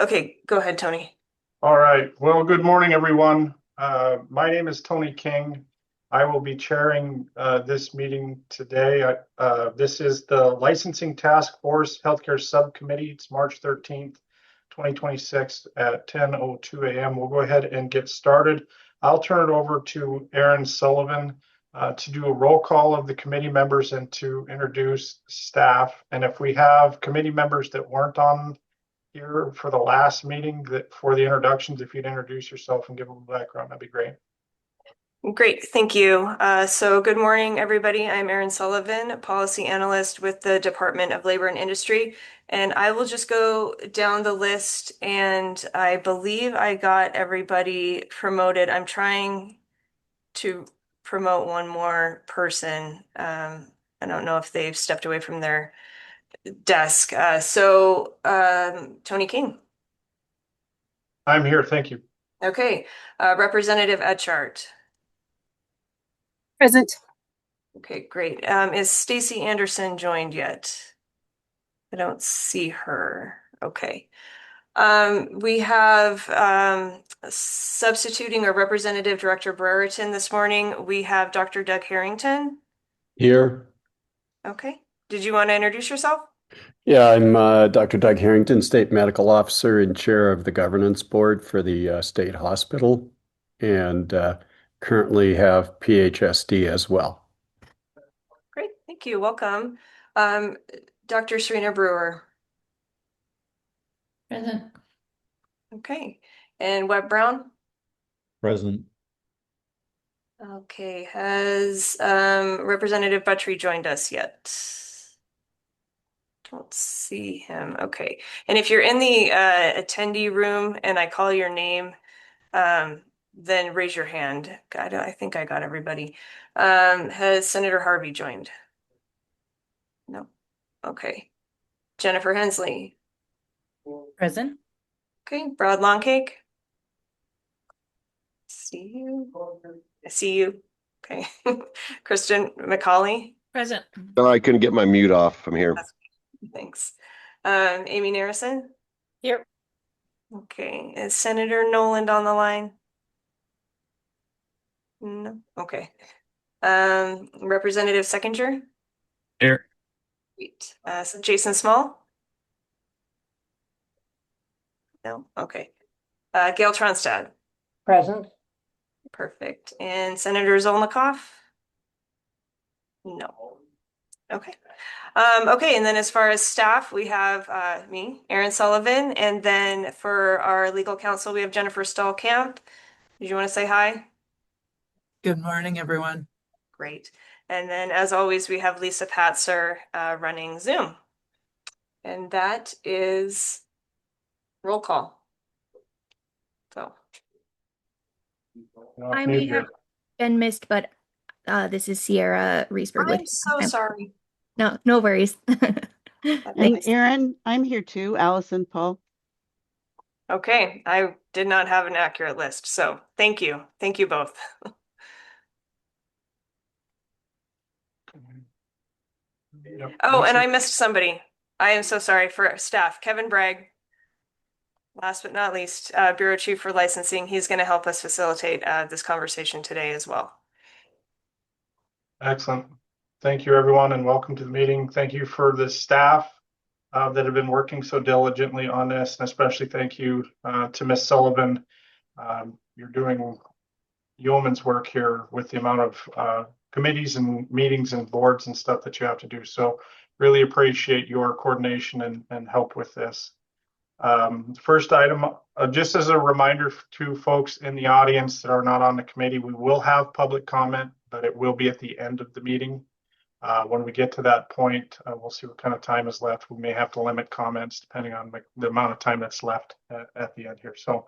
Okay, go ahead, Tony. All right. Well, good morning, everyone. My name is Tony King. I will be chairing this meeting today. This is the Licensing Task Force Healthcare Subcommittee. It's March 13th, 2026 at 10:02 a.m. We'll go ahead and get started. I'll turn it over to Aaron Sullivan to do a roll call of the committee members and to introduce staff. And if we have committee members that weren't on here for the last meeting that for the introductions, if you'd introduce yourself and give a little background, that'd be great. Great, thank you. So good morning, everybody. I'm Erin Sullivan, Policy Analyst with the Department of Labor and Industry, and I will just go down the list, and I believe I got everybody promoted. I'm trying to promote one more person. I don't know if they've stepped away from their desk. Tony King. I'm here. Thank you. Okay, Representative Etchart. Present. Okay, great. Is Stacy Anderson joined yet? I don't see her. Okay. We have substituting our Representative Director Brereton this morning. We have Dr. Doug Harrington. Here. Okay. Did you want to introduce yourself? Yeah, I'm Dr. Doug Harrington, State Medical Officer and Chair of the Governance Board for the State Hospital, and currently have PHSD as well. Great, thank you. Welcome. Dr. Serena Brewer. Present. Okay. And Webb Brown? Present. Okay. Has Representative Buttry joined us yet? Don't see him. Okay. And if you're in the attendee room and I call your name, then raise your hand. I think I got everybody. Has Senator Harvey joined? No. Okay. Jennifer Hensley. Present. Okay. Brad Longcake. See you. I see you. Okay. Kristen McCauley. Present. No, I couldn't get my mute off. I'm here. Thanks. Amy Narrison. Here. Okay. Is Senator Noland on the line? No. Okay. Representative Seconder. Here. Great. So Jason Small. No. Okay. Gail Tronstad. Present. Perfect. And Senator Zolnikoff? No. Okay. Okay, and then as far as staff, we have me, Erin Sullivan, and then for our legal counsel, we have Jennifer Stahlkamp. Did you want to say hi? Good morning, everyone. Great. And then as always, we have Lisa Patzer running Zoom. And that is roll call. So. I may have been missed, but this is Sierra Reesberg with. I'm so sorry. No worries. Thanks. Erin, I'm here too. Allison Paul. Okay, I did not have an accurate list, so thank you. Thank you both. Oh, and I missed somebody. I am so sorry for staff. Kevin Bragg. Last but not least, Bureau Chief for Licensing. He's going to help us facilitate this conversation today as well. Excellent. Thank you, everyone, and welcome to the meeting. Thank you for the staff that have been working so diligently on this, and especially thank you to Ms. Sullivan. You're doing yeoman's work here with the amount of committees and meetings and boards and stuff that you have to do. So really appreciate your coordination and help with this. First item, just as a reminder to folks in the audience that are not on the committee, we will have public comment, but it will be at the end of the meeting. When we get to that point, we'll see what kind of time is left. We may have to limit comments depending on the amount of time that's left at the end here. So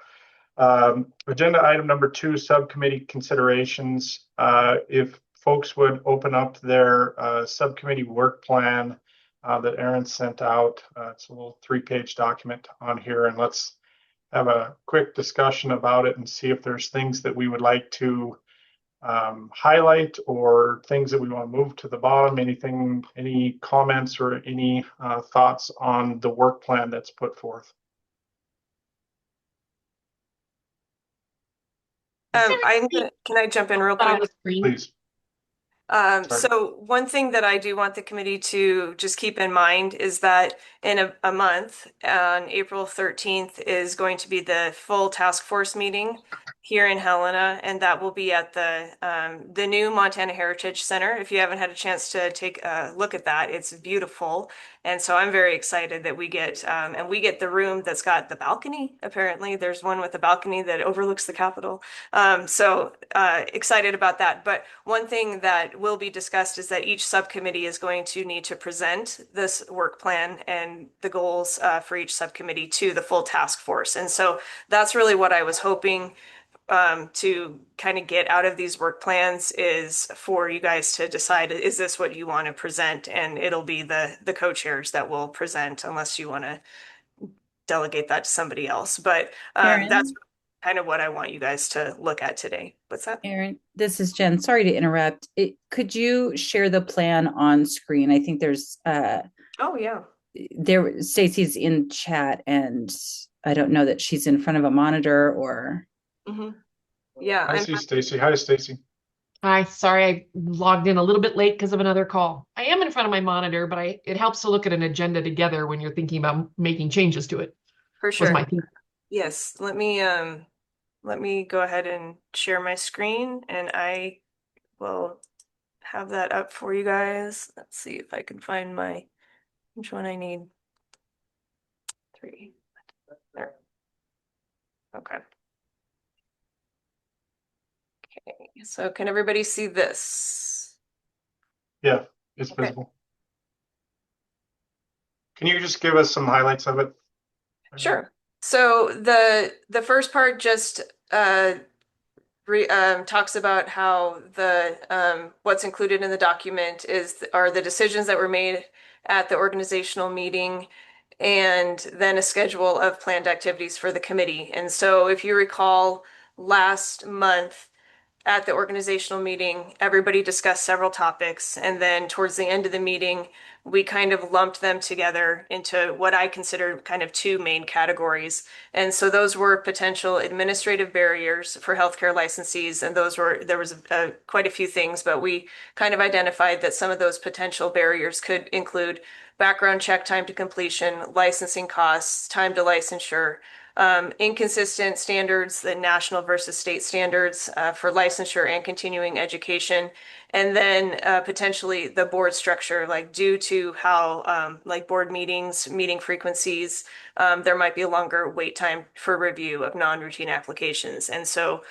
agenda item number 2, subcommittee considerations. If folks would open up their subcommittee work plan that Aaron sent out. It's a little 3-page document on here, and let's have a quick discussion about it and see if there's things that we would like to highlight or things that we want to move to the bottom. Any comments or any thoughts on the work plan that's put forth? Can I jump in real quick? Please. Sorry. So one thing that I do want the committee to just keep in mind is that in a month, on April 13th, is going to be the full task force meeting here in Helena, and that will be at the new Montana Heritage Center. If you haven't had a chance to take a look at that, it's beautiful. And so I'm very excited that and we get the room that's got the balcony. Apparently, there's one with a balcony that overlooks the Capitol. Excited about that. But one thing that will be discussed is that each subcommittee is going to need to present this work plan and the goals for each subcommittee to the full task force. And so that's really what I was hoping to kind of get out of these work plans, is for you guys to decide, is this what you want to present? And it'll be the co-chairs that will present, unless you want to delegate that to somebody else. But Erin? that's kind of what I want you guys to look at today. What's that? Erin, this is Jen. Sorry to interrupt. Could you share the plan on screen? I think Oh, yeah. Stacy's in chat, and I don't know that she's in front of a monitor or. Mm-hmm. Yeah, I see Stacy. Hi, Stacy. Hi, sorry, I logged in a little bit late because of another call. I am in front of my monitor, but it helps to look at an agenda together when you're thinking about making changes to it. for Was sure. my thinking. Yes, let me go ahead and share my screen, and I will have that up for you guys. Let's see if I can find which one I need. 3. There. Okay. Okay, so can everybody see this? Yeah, it's Okay. visible. Can you just give us some highlights of it? Sure. So the first part just talks about how what's included in the document are the decisions that were made at the organizational meeting, and then a schedule of planned activities for the committee. And so if you recall, last month at the organizational meeting, everybody discussed several topics, and then towards the end of the meeting, we kind of lumped them together into what I consider kind of 2 main categories. And so those were potential administrative barriers for healthcare licensees, and there was quite a few things, but we kind of identified that some of those potential barriers could include background check time to completion, licensing costs, time to licensure, inconsistent standards, the national versus state standards for licensure and continuing education, and then potentially the board structure, like due to how like board meeting frequencies, there might be a longer wait time for review of non-routine applications. And so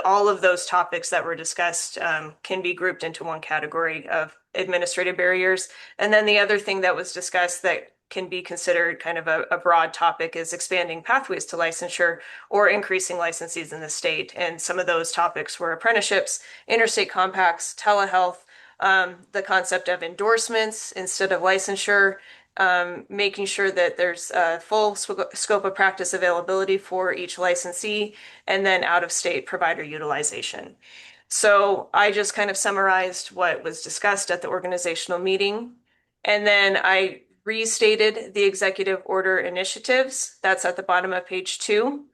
all of those topics that were discussed can be grouped into one category of administrative barriers. And then the other thing that was discussed that can be considered kind of a broad topic is expanding pathways to licensure or increasing licensees in the state. And some of those topics were apprenticeships, interstate compacts, telehealth, the concept of endorsements instead of licensure, making sure that there's a full scope of practice availability for each licensee, and then out-of-state provider utilization. So I just kind of summarized what was discussed at the organizational meeting, and then I restated the executive order initiatives. That's at the bottom of page 2.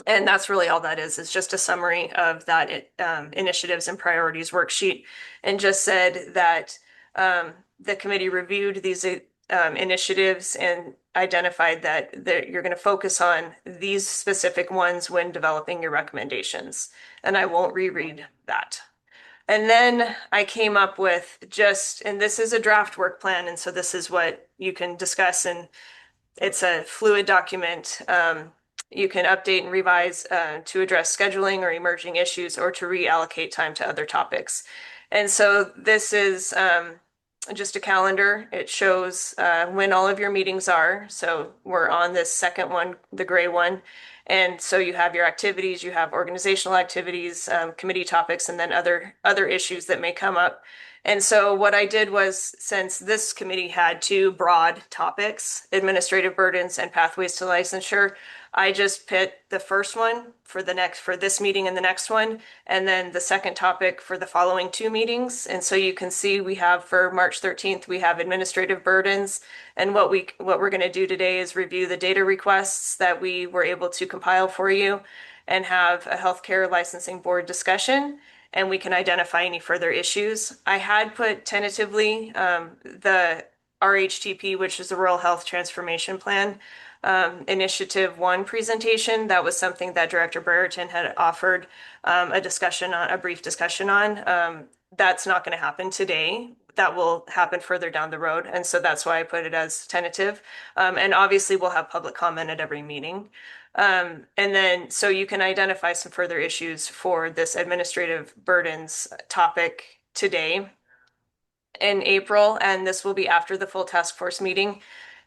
And that's really all that is. It's just a summary of that initiatives and priorities worksheet, and just said that the committee reviewed these initiatives and identified that you're going to focus on these specific ones when developing your recommendations. And I won't reread that. And then I came up with and this is a draft work plan, and so this is what you can discuss, and it's a fluid document. You can update and revise to address scheduling or emerging issues, or to reallocate time to other topics. And so this is just a calendar. It shows when all of your meetings are. So we're on this second one, the gray one. And so you have your activities, you have organizational activities, committee topics, and then other issues that may come up. And so what I did was, since this committee had two broad topics, administrative burdens and pathways to licensure, I just picked the first one for this meeting and the next one, and then the second topic for the following two meetings. And so you can see we have for March 13th, we have administrative burdens. And what we're going to do today is review the data requests that we were able to compile for you and have a healthcare licensing board discussion, and we can identify any further issues. I had put tentatively the RHTP, which is the Rural Health Transformation Plan, Initiative 1 presentation. That was something that Director Brereton had offered a brief discussion on. That's not going to happen today. That will happen further down the road. And so that's why I put it as tentative. And obviously we'll have public comment at every meeting. And then so you can identify some further issues for this administrative burdens topic today. In April, and this will be after the full task force meeting,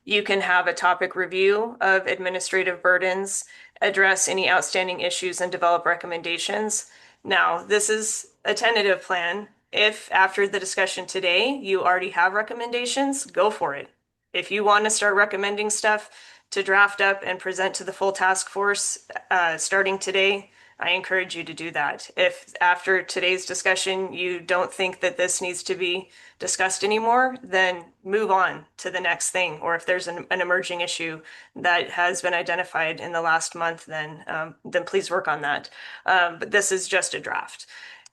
you can have a topic review of administrative burdens, address any outstanding issues, and develop recommendations. Now, this is a tentative plan. If after the discussion today, you already have recommendations, go for it. If you want to start recommending stuff to draft up and present to the full task force starting today, I encourage you to do that. If after today's discussion, you don't think that this needs to be discussed anymore, then move on to the next thing. Or if there's an emerging issue that has been identified in the last month, then please work on that. But this is just a draft.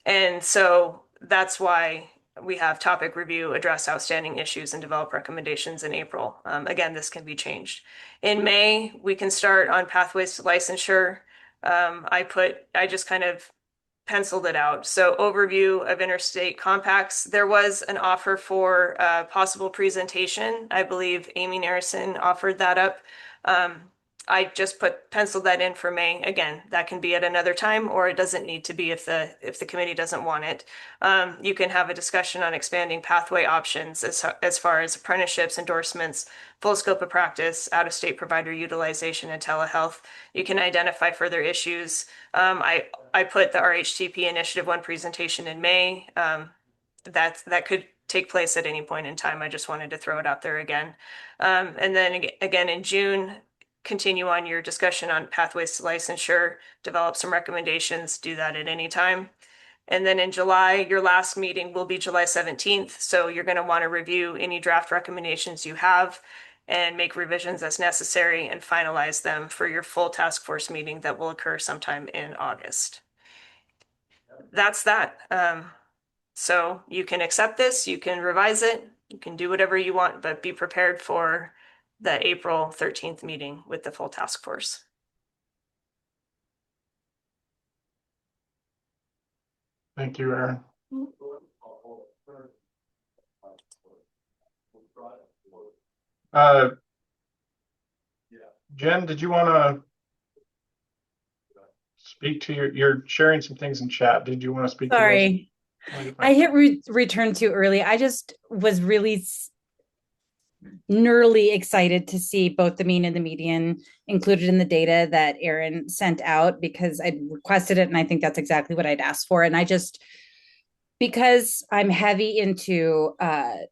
And so that's why we have topic review, address outstanding issues, and develop recommendations in April. Again, this can be changed. In May, we can start on pathways to licensure. I just kind of penciled it out. So overview of interstate compacts. There was an offer for a possible presentation. I believe Amy Narrison offered that up. I just penciled that in for May. Again, that can be at another time, or it doesn't need to be if the committee doesn't want it. You can have a discussion on expanding pathway options as far as apprenticeships, endorsements, full scope of practice, out-of-state provider utilization, and telehealth. You can identify further issues. I put the RHTP Initiative 1 presentation in May. That could take place at any point in time. I just wanted to throw it out there again. And then again in June, continue on your discussion on pathways to licensure, develop some recommendations, do that at any time. And then in July, your last meeting will be July 17th. So you're going to want to review any draft recommendations you have and make revisions as necessary and finalize them for your full task force meeting that will occur sometime in August. That's that. So you can accept this, you can revise it, you can do whatever you want, but be prepared for the April 13th meeting with the full task force. Thank you, Aaron. Jen, did you want to speak to you're sharing some things in chat. Did you want to speak to those? Sorry. I hit return too early. I just was really nerdy excited to see both the mean and the median included in the data that Aaron sent out, because I requested it and I think that's exactly what I'd asked for. And I just, because I'm heavy into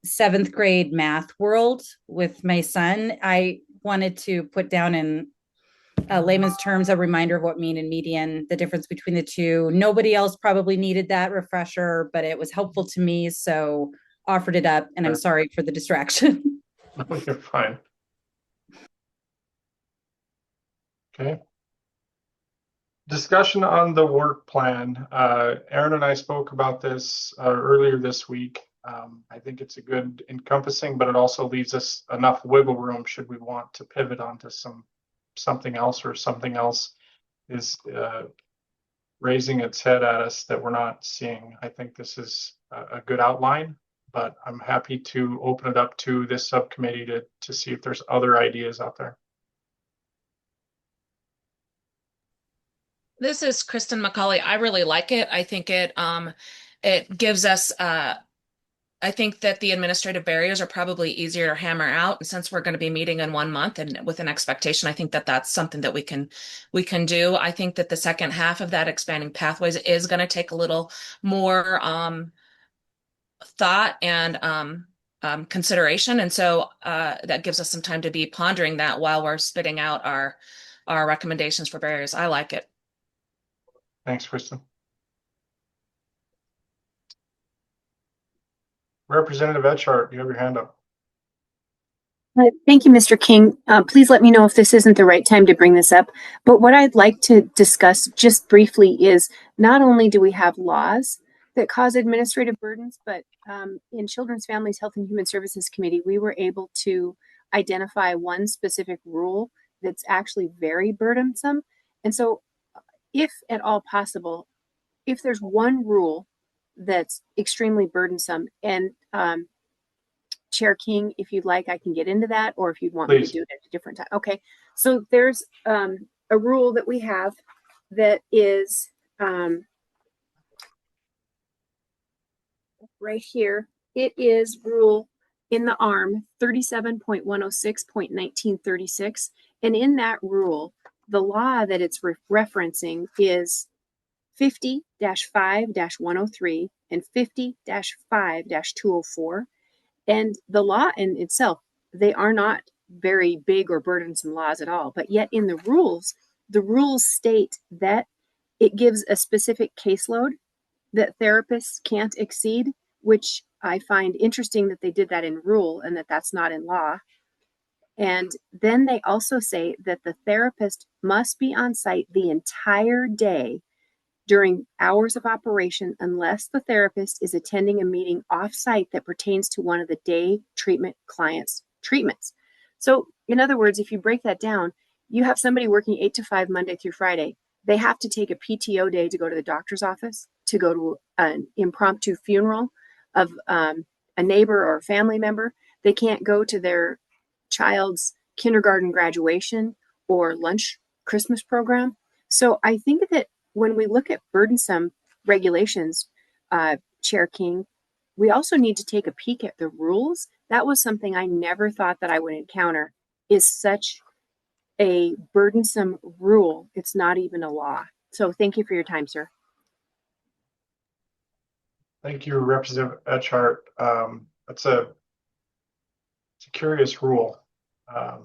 seventh grade math world with my son, I wanted to put down in layman's terms a reminder of what mean and median, the difference between the two. Nobody else probably needed that refresher, but it was helpful to me, so offered it up. And I'm sorry for the distraction. No, you're fine. Okay. Discussion on the work plan. Aaron and I spoke about this earlier this week. I think it's a good encompassing, but it also leaves us enough wiggle room should we want to pivot onto something else, or something else is raising its head at us that we're not seeing. I think this is a good outline, but I'm happy to open it up to this subcommittee to see if there's other ideas out there. This is Kristen McCauley. I really like it. I think it gives us I think that the administrative barriers are probably easier to hammer out. And since we're going to be meeting in 1 month and with an expectation, I think that that's something that we can do. I think that the second half of that expanding pathways is going to take a little more thought and consideration. And so that gives us some time to be pondering that while we're spitting out our recommendations for barriers. I like it. Thanks, Kristen. Representative Etchart, you have your hand up. Thank you, Mr. King. Please let me know if this isn't the right time to bring this up. But what I'd like to discuss just briefly is not only do we have laws that cause administrative burdens, but in Children's Families Health and Human Services Committee, we were able to identify one specific rule that's actually very burdensome. And so, if at all possible, if there's one rule that's extremely burdensome, and Chair King, if you'd like, I can get into that, or if you'd want me to Please. do it at a different time. Okay, so there's a rule that we have that is right here. It is rule in the ARM 37.106.1936. And in that rule, the law that it's referencing is 50-5-103 and 50-5-204. And the law in itself, they are not very big or burdensome laws at all. But yet in the rules state that it gives a specific caseload that therapists can't exceed, which I find interesting that they did that in rule and that that's not in law. And then they also say that the therapist must be on site the entire day during hours of operation unless the therapist is attending a meeting off-site that pertains to one of the day treatment client's treatments. So, in other words, if you break that down, you have somebody working 8 to 5 Monday through Friday. They have to take a PTO day to go to the doctor's office, to go to an impromptu funeral of a neighbor or a family member. They can't go to their child's kindergarten graduation or lunch Christmas program. So I think that when we look at burdensome regulations, Chair King, we also need to take a peek at the rules. That was something I never thought that I would encounter, is such a burdensome rule. It's not even a law. So thank you for your time, sir. Thank you, Representative Etchart. It's a curious rule. And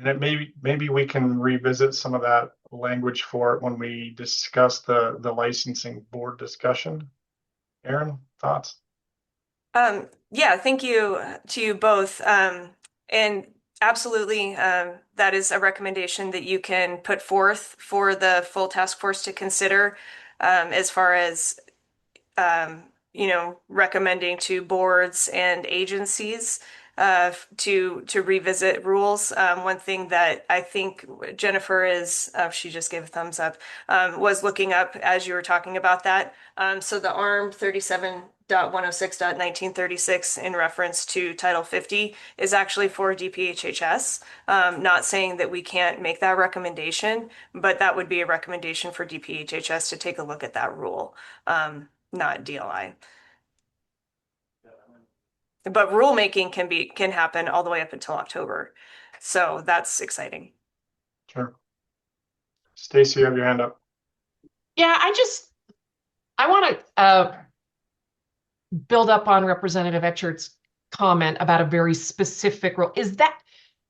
it maybe we can revisit some of that language for it when we discuss the licensing board discussion. Aaron, thoughts? Yeah, thank you to you both. And absolutely, that is a recommendation that you can put forth for the full task force to consider, as far as recommending to boards and agencies to revisit rules. One thing that I think Jennifer is, she just gave a thumbs up, was looking up as you were talking about that. So the ARM 37.106.1936 in reference to Title 50 is actually for DPHHS. Not saying that we can't make that recommendation, but that would be a recommendation for DPHHS to take a look at that rule. Not DLI. But rulemaking can happen all the way up until October. So that's exciting. Sure. Stacy, you have your hand up. Yeah, I want to build up on Representative Etchart's comment about a very specific role. Is that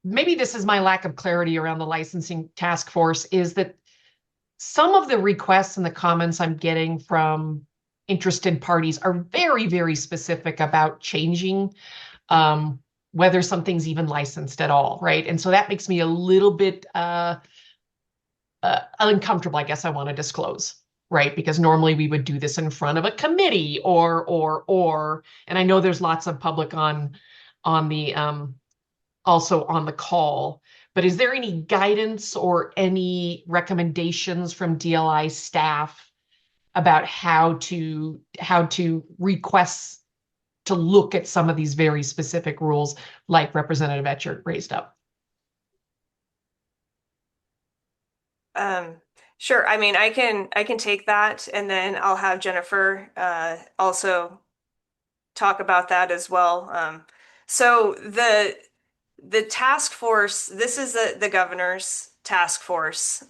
maybe this is my lack of clarity around the licensing task force, is that some of the requests and the comments I'm getting from interested parties are very, very specific about changing whether something's even licensed at all, right? And so that makes me a little bit uncomfortable, I guess I want to disclose, right? Because normally we would do this in front of a committee or, and I know there's lots of public on the also on the call. But is there any guidance or any recommendations from DLI staff about how to request to look at some of these very specific rules like Representative Etchart raised up? Sure. I mean, I can take that, and then I'll have Jennifer also talk about that as well. So the task force, this is the governor's task force.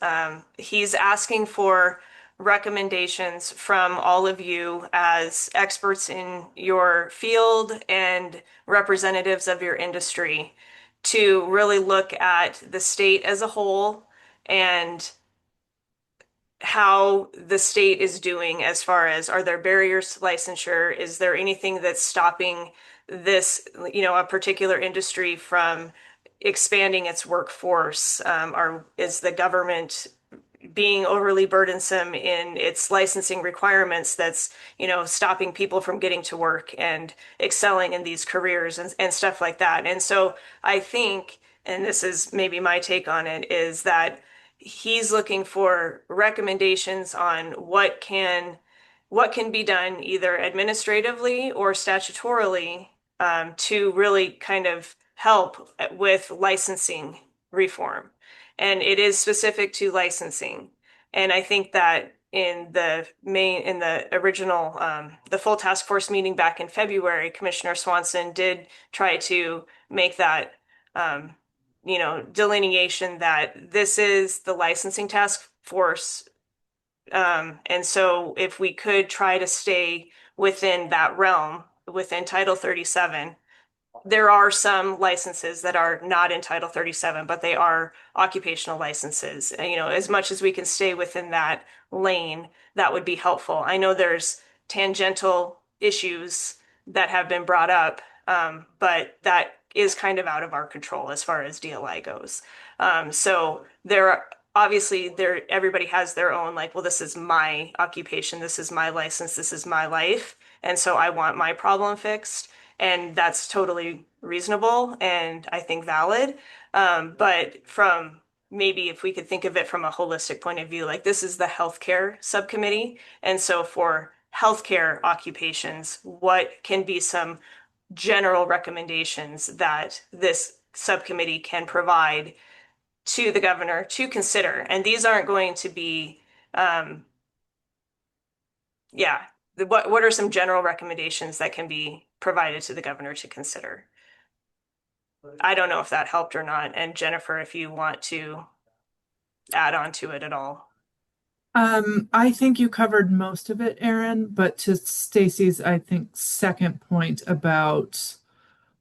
He's asking for recommendations from all of you as experts in your field and representatives of your industry to really look at the state as a whole and how the state is doing as far as, are there barriers to licensure? Is there anything that's stopping this, a particular industry from expanding its workforce? Or is the government being overly burdensome in its licensing requirements that's, stopping people from getting to work and excelling in these careers and stuff like that? And so I think, and this is maybe my take on it, is that he's looking for recommendations on what can be done either administratively or statutorily, to really kind of help with licensing reform. And it is specific to licensing. And I think that in the original, the full task force meeting back in February, Commissioner Swanson did try to make that, delineation that this is the licensing task force. And so if we could try to stay within that realm, within Title 37, there are some licenses that are not in Title 37, but they are occupational licenses. And, as much as we can stay within that lane, that would be helpful. I know there's tangential issues that have been brought up, but that is kind of out of our control as far as DLI goes. So obviously everybody has their own, like, well, this is my occupation, this is my license, this is my life, and so I want my problem fixed. And that's totally reasonable and I think valid. But from maybe if we could think of it from a holistic point of view, like this is the healthcare subcommittee. And so for healthcare occupations, what can be some general recommendations that this subcommittee can provide to the governor to consider? And these aren't going to be, yeah, what are some general recommendations that can be provided to the governor to consider? I don't know if that helped or not. And Jennifer, if you want to add on to it at all. I think you covered most of it, Erin, but to Stacy's, I think, second point about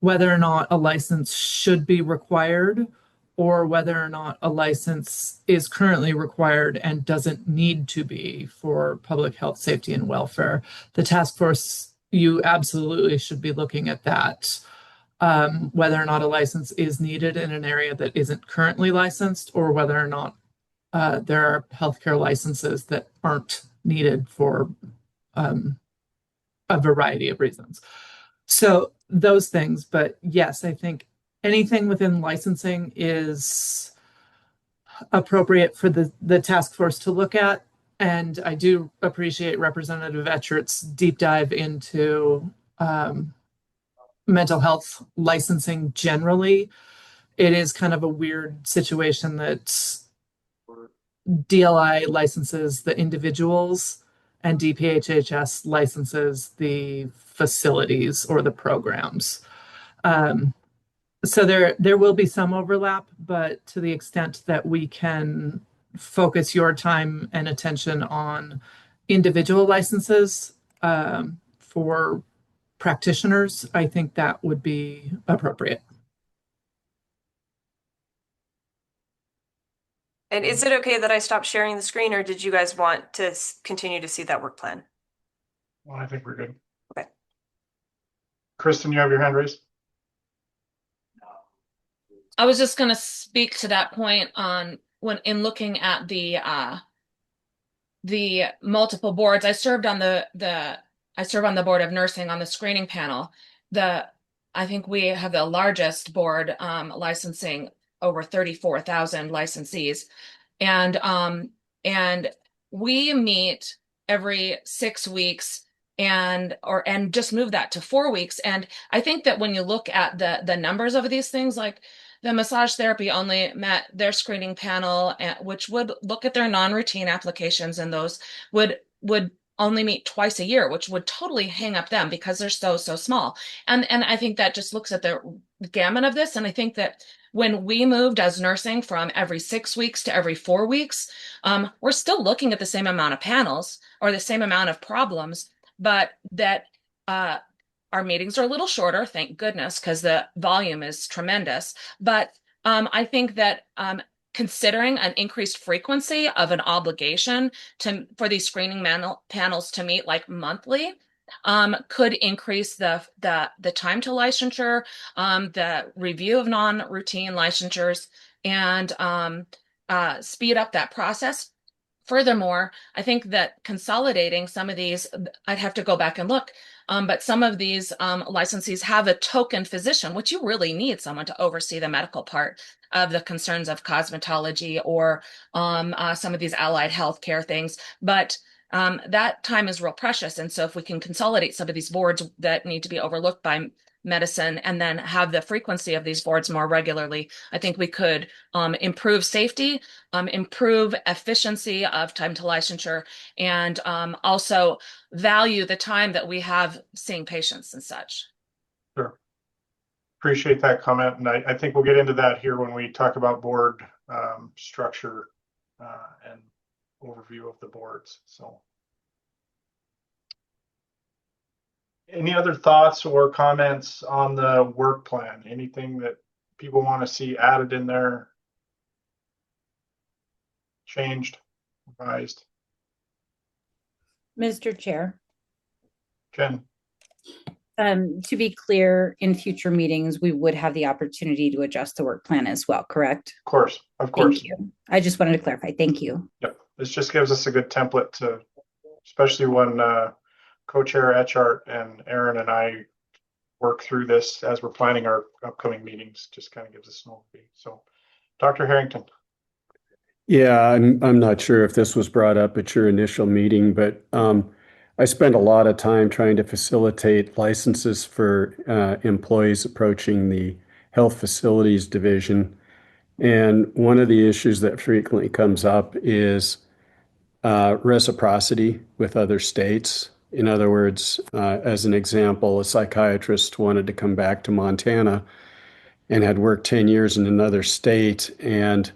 whether or not a license should be required or whether or not a license is currently required and doesn't need to be for public health, safety, and welfare. The task force, you absolutely should be looking at that, whether or not a license is needed in an area that isn't currently licensed, or whether or not there are healthcare licenses that aren't needed for a variety of reasons. So those things, but yes, I think anything within licensing is appropriate for the task force to look at. And I do appreciate Representative Etchert's deep dive into mental health licensing generally. It is kind of a weird situation that DLI licenses the individuals and DPHHS licenses the facilities or the programs. So there will be some overlap, but to the extent that we can focus your time and attention on individual licenses for practitioners, I think that would be appropriate. And is it okay that I stop sharing the screen, or did you guys want to continue to see that work plan? Well, I think we're good. Okay. Kristen, you have your hand raised? I was just going to speak to that point on when in looking at the multiple boards. I served on the board of nursing on the screening panel. I think we have the largest board licensing over 34,000 licensees. And we meet every 6 weeks and just move that to 4 weeks. And I think that when you look at the numbers of these things, like the massage therapy only met their screening panel, which would look at their non-routine applications, and those would only meet twice a year, which would totally hang up them because they're so small. And I think that just looks at the gamut of this. And I think that when we moved as nursing from every 6 weeks to every 4 weeks, we're still looking at the same amount of panels or the same amount of problems, but that our meetings are a little shorter, thank goodness, because the volume is tremendous. But I think that considering an increased frequency of an obligation for these screening panels to meet like monthly could increase the time to licensure, the review of non-routine licensures, and speed up that process. Furthermore, I think that consolidating some of these, I'd have to go back and look, but some of these licensees have a token physician, which you really need someone to oversee the medical part of the concerns of cosmetology or some of these allied healthcare things. But that time is real precious. And so if we can consolidate some of these boards that need to be overlooked by medicine and then have the frequency of these boards more regularly, I think we could improve safety, improve efficiency of time to licensure, and also value the time that we have seeing patients and such. Sure. Appreciate that comment. And I think we'll get into that here when we talk about board structure and overview of the boards. So any other thoughts or comments on the work plan? Anything that people want to see added in there, changed, revised? Mr. Chair, Jen? to be clear, in future meetings, we would have the opportunity to adjust the work plan as well, correct? Of course, of course. Thank you. I just wanted to clarify. Thank you. Yep. This just gives us a good template to, especially when co-chair Etchart and Aaron and I work through this as we're planning our upcoming meetings, just kind of gives us an overview. So Dr. Harrington. Yeah, I'm not sure if this was brought up at your initial meeting, but I spent a lot of time trying to facilitate licenses for employees approaching the health facilities division. And one of the issues that frequently comes up is reciprocity with other states. In other words, as an example, a psychiatrist wanted to come back to Montana and had worked 10 years in another state, and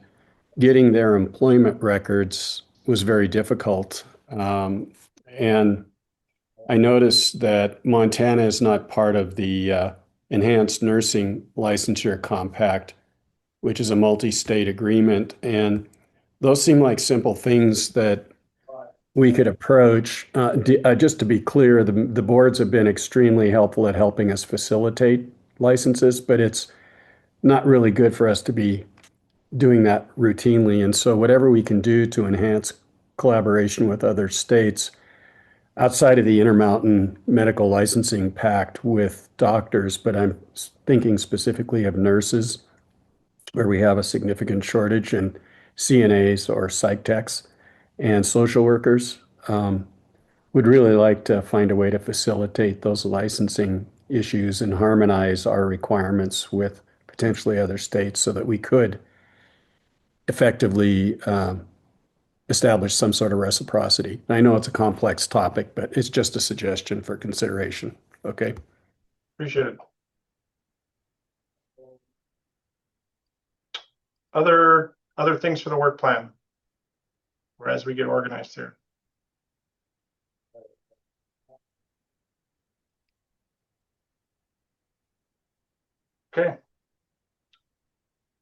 getting their employment records was very difficult. And I noticed that Montana is not part of the Enhanced Nursing Licensure Compact, which is a multi-state agreement. And those seem like simple things that we could approach. Just to be clear, the boards have been extremely helpful at helping us facilitate licenses, but it's not really good for us to be doing that routinely. And so whatever we can do to enhance collaboration with other states outside of the Intermountain Medical Licensing Pact with doctors, but I'm thinking specifically of nurses, where we have a significant shortage, and CNAs or psych techs and social workers. Would really like to find a way to facilitate those licensing issues and harmonize our requirements with potentially other states so that we could effectively establish some sort of reciprocity. I know it's a complex topic, but it's just a suggestion for consideration. Okay. Appreciate it. Other things for the work plan, or as we get organized here. Okay.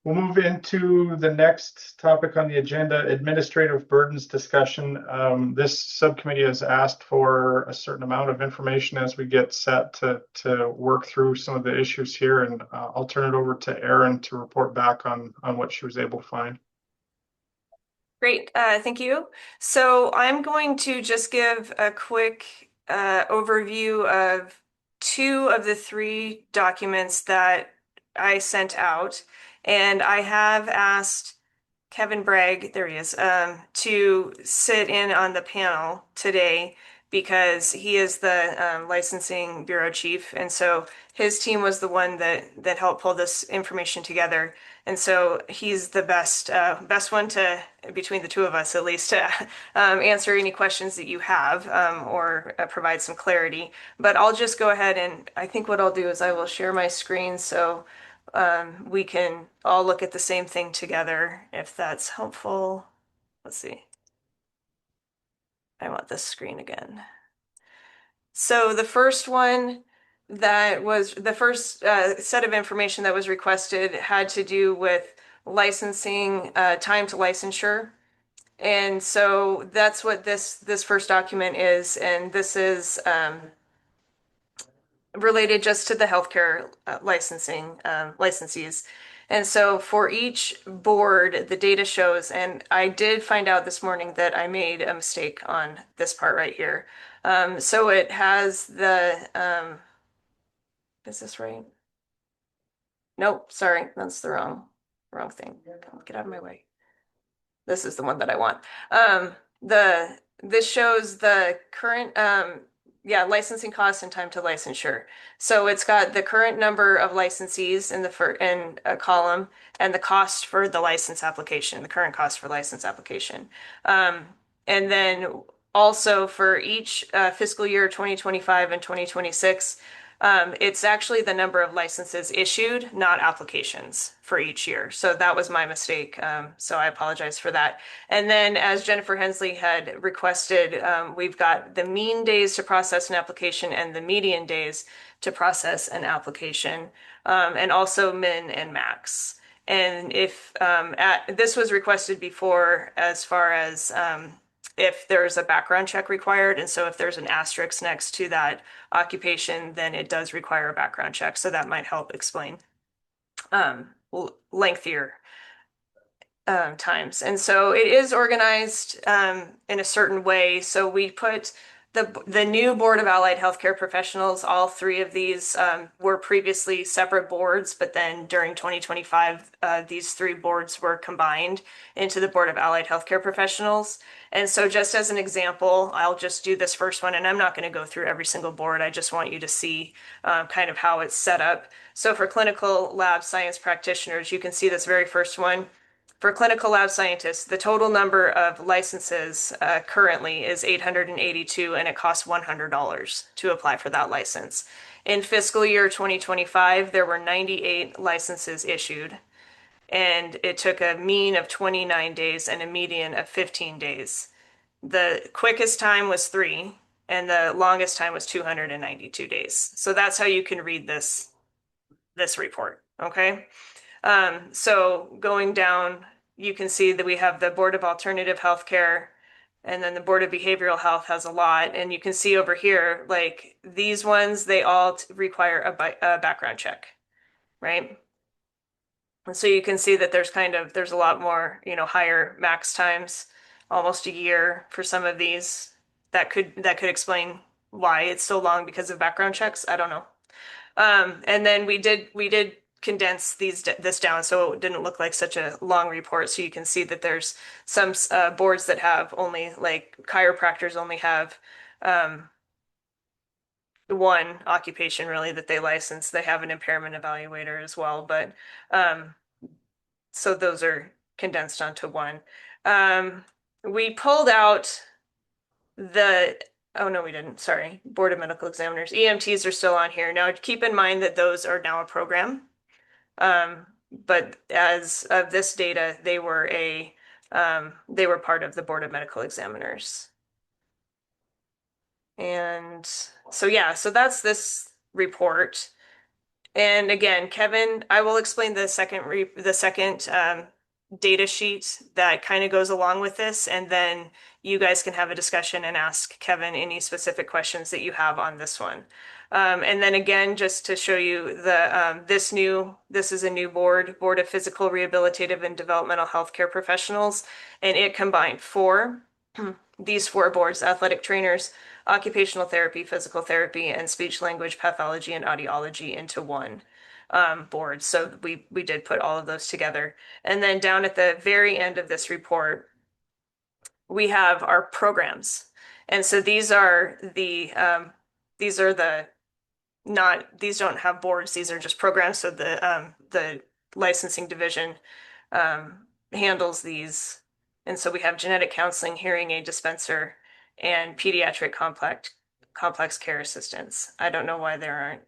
We'll move into the next topic on the agenda, administrative burdens discussion. This subcommittee has asked for a certain amount of information as we get set to work through some of the issues here, and I'll turn it over to Erin to report back on what she was able to find. Great, thank you. So I'm going to just give a quick overview of 2 of the 3 documents that I sent out. And I have asked Kevin Bragg, there he is, to sit in on the panel today because he is the licensing bureau chief, and so his team was the one that helped pull this information together. And so he's the best one to, between the two of us at least, to answer any questions that you have, or provide some clarity. But I'll just go ahead, and I think what I'll do is I will share my screen so we can all look at the same thing together, if that's helpful. Let's see. I want this screen again. So the first one that was the first set of information that was requested had to do with licensing, time to licensure. And so that's what this first document is. And this is related just to the healthcare licensing licensees. And so for each board, the data shows, and I did find out this morning that I made a mistake on this part right here. So it has the, is this right? Nope, sorry, that's the wrong thing. Get out of my way. This is the one that I want. This shows the current licensing costs and time to licensure. So it's got the current number of licensees in a column, and the cost for the license application, the current cost for license application. And then also for each fiscal year 2025 and 2026, it's actually the number of licenses issued, not applications for each year. So that was my mistake. So I apologize for that. And then, as Jennifer Hensley had requested, we've got the mean days to process an application and the median days to process an application, and also min and max. And if this was requested before, as far as if there's a background check required, and so if there's an asterisk next to that occupation, then it does require a background check. So that might help explain lengthier times. And so it is organized in a certain way. So we put the new Board of Allied Healthcare Professionals, all three of these were previously separate boards, but then during 2025, these three boards were combined into the Board of Allied Healthcare Professionals. And so just as an example, I'll just do this first one, and I'm not going to go through every single board. I just want you to see kind of how it's set up. So for clinical lab science practitioners, you can see this very first one. For clinical lab scientists, the total number of licenses currently is 882, and it costs $100 to apply for that license. In fiscal year 2025, there were 98 licenses issued, and it took a mean of 29 days and a median of 15 days. The quickest time was 3, and the longest time was 292 days. So that's how you can read this report, okay? So going down, you can see that we have the Board of Alternative Healthcare, and then the Board of Behavioral Health has a lot. And you can see over here, like these ones, they all require a background check, right? And so you can see that there's a lot more, higher max times, almost a year for some of these. That could explain why it's so long because of background checks. I don't know. And then we did condense this down so it didn't look like such a long report. So you can see that there's some boards that have only, like chiropractors only have one occupation really that they license. They have an impairment evaluator as well, but so those are condensed onto one. We pulled out oh no, we didn't, sorry, Board of Medical Examiners. EMTs are still on here. Now keep in mind that those are now a program. But as of this data, they were part of the Board of Medical Examiners. And so, yeah, so that's this report. And again, Kevin, I will explain the second data sheet that kind of goes along with this, and then you guys can have a discussion and ask Kevin any specific questions that you have on this one. And then again, just to show you this is a new board of Physical, Rehabilitative, and Developmental Healthcare Professionals, and it combined these four boards: athletic trainers, occupational therapy, physical therapy, and speech language pathology and audiology into one board. So we did put all of those together. And then down at the very end of this report, we have our programs. And so these are the not, these don't have boards, these are just programs. So the licensing division handles these. And so we have genetic counseling, hearing aid dispenser, and pediatric complex care assistants. I don't know why there aren't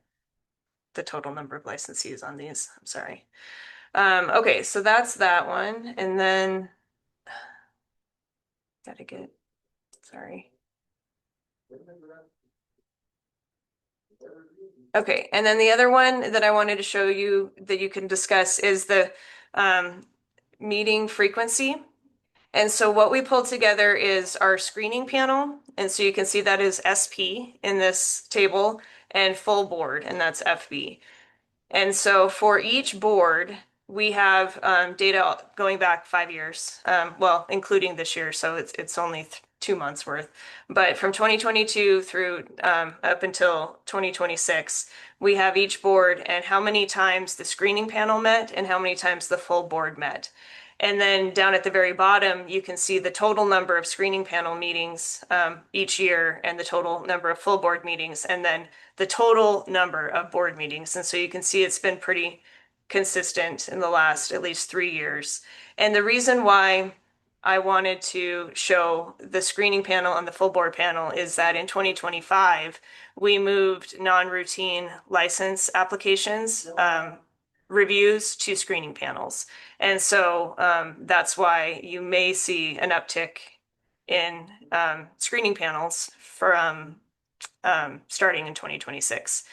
the total number of licensees on these. I'm sorry. Okay, so that's that one. And then gotta get, sorry. Okay, and then the other one that I wanted to show you that you can discuss is the meeting frequency. And so what we pulled together is our screening panel. And so you can see that is SP in this table, and full board, and that's FB. And so for each board, we have data going back 5 years, well, including this year, so it's only 2 months worth. But from 2022 through up until 2026, we have each board and how many times the screening panel met and how many times the full board met. And then down at the very bottom, you can see the total number of screening panel meetings each year and the total number of full board meetings, and then the total number of board meetings. And so you can see it's been pretty consistent in the last at least 3 years. And the reason why I wanted to show the screening panel and the full board panel is that in 2025, we moved non-routine license applications reviews to screening panels. And so that's why you may see an uptick in screening panels from starting in 2026,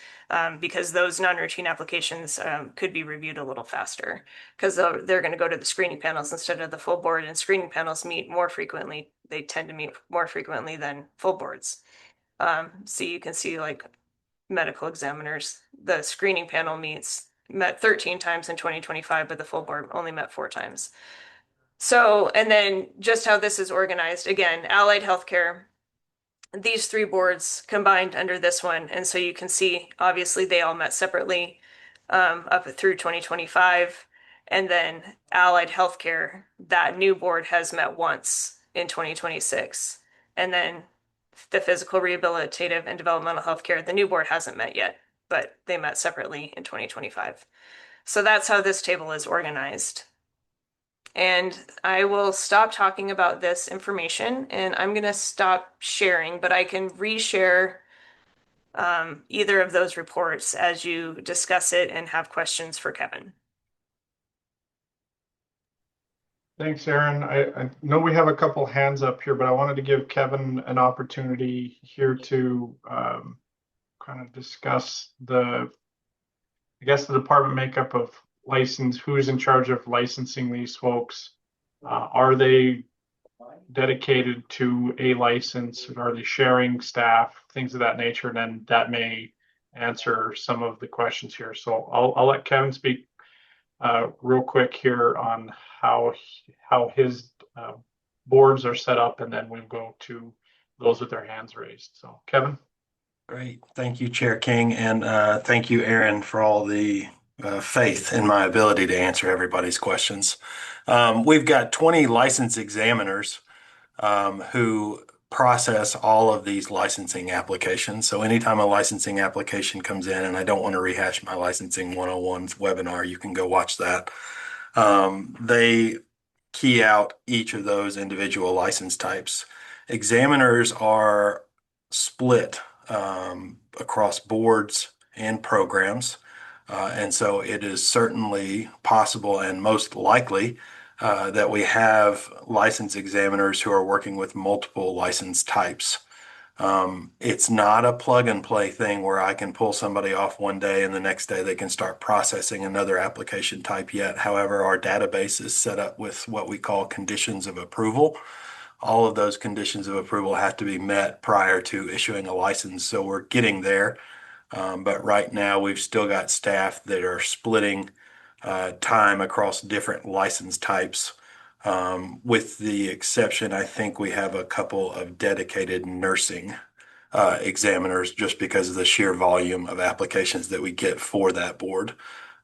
because those non-routine applications could be reviewed a little faster because they're going to go to the screening panels instead of the full board, and screening panels meet more frequently. They tend to meet more frequently than full boards. So you can see like medical examiners, the screening panel met 13 times in 2025, but the full board only met 4 times. So, and then just how this is organized, again, allied healthcare, these 3 boards combined under this one. And so you can see, obviously, they all met separately up through 2025. And then allied healthcare, that new board has met once in 2026. And then the physical, rehabilitative, and developmental healthcare, the new board hasn't met yet, but they met separately in 2025. So that's how this table is organized. And I will stop talking about this information and I'm going to stop sharing, but I can reshare either of those reports as you discuss it and have questions for Kevin. Thanks, Aaron. I know we have a couple hands up here, but I wanted to give Kevin an opportunity here to kind of discuss I guess the department makeup of license, who's in charge of licensing these folks? Are they dedicated to a license? Are they sharing staff, things of that nature? And then that may answer some of the questions here. So I'll let Kevin speak real quick here on how his boards are set up, and then we'll go to those with their hands raised. So Kevin. Great. Thank you, Chair King. And thank you, Aaron, for all the faith in my ability to answer everybody's questions. We've got 20 license examiners who process all of these licensing applications. So anytime a licensing application comes in, and I don't want to rehash my licensing 101 webinar, you can go watch that. They key out each of those individual license types. Examiners are split across boards and programs. And so it is certainly possible and most likely that we have license examiners who are working with multiple license types. It's not a plug and play thing where I can pull somebody off one day and the next day they can start processing another application type yet. However, our database is set up with what we call conditions of approval. All of those conditions of approval have to be met prior to issuing a license. So we're getting there. But right now we've still got staff that are splitting time across different license types. With the exception, I think we have a couple of dedicated nursing examiners just because of the sheer volume of applications that we get for that board.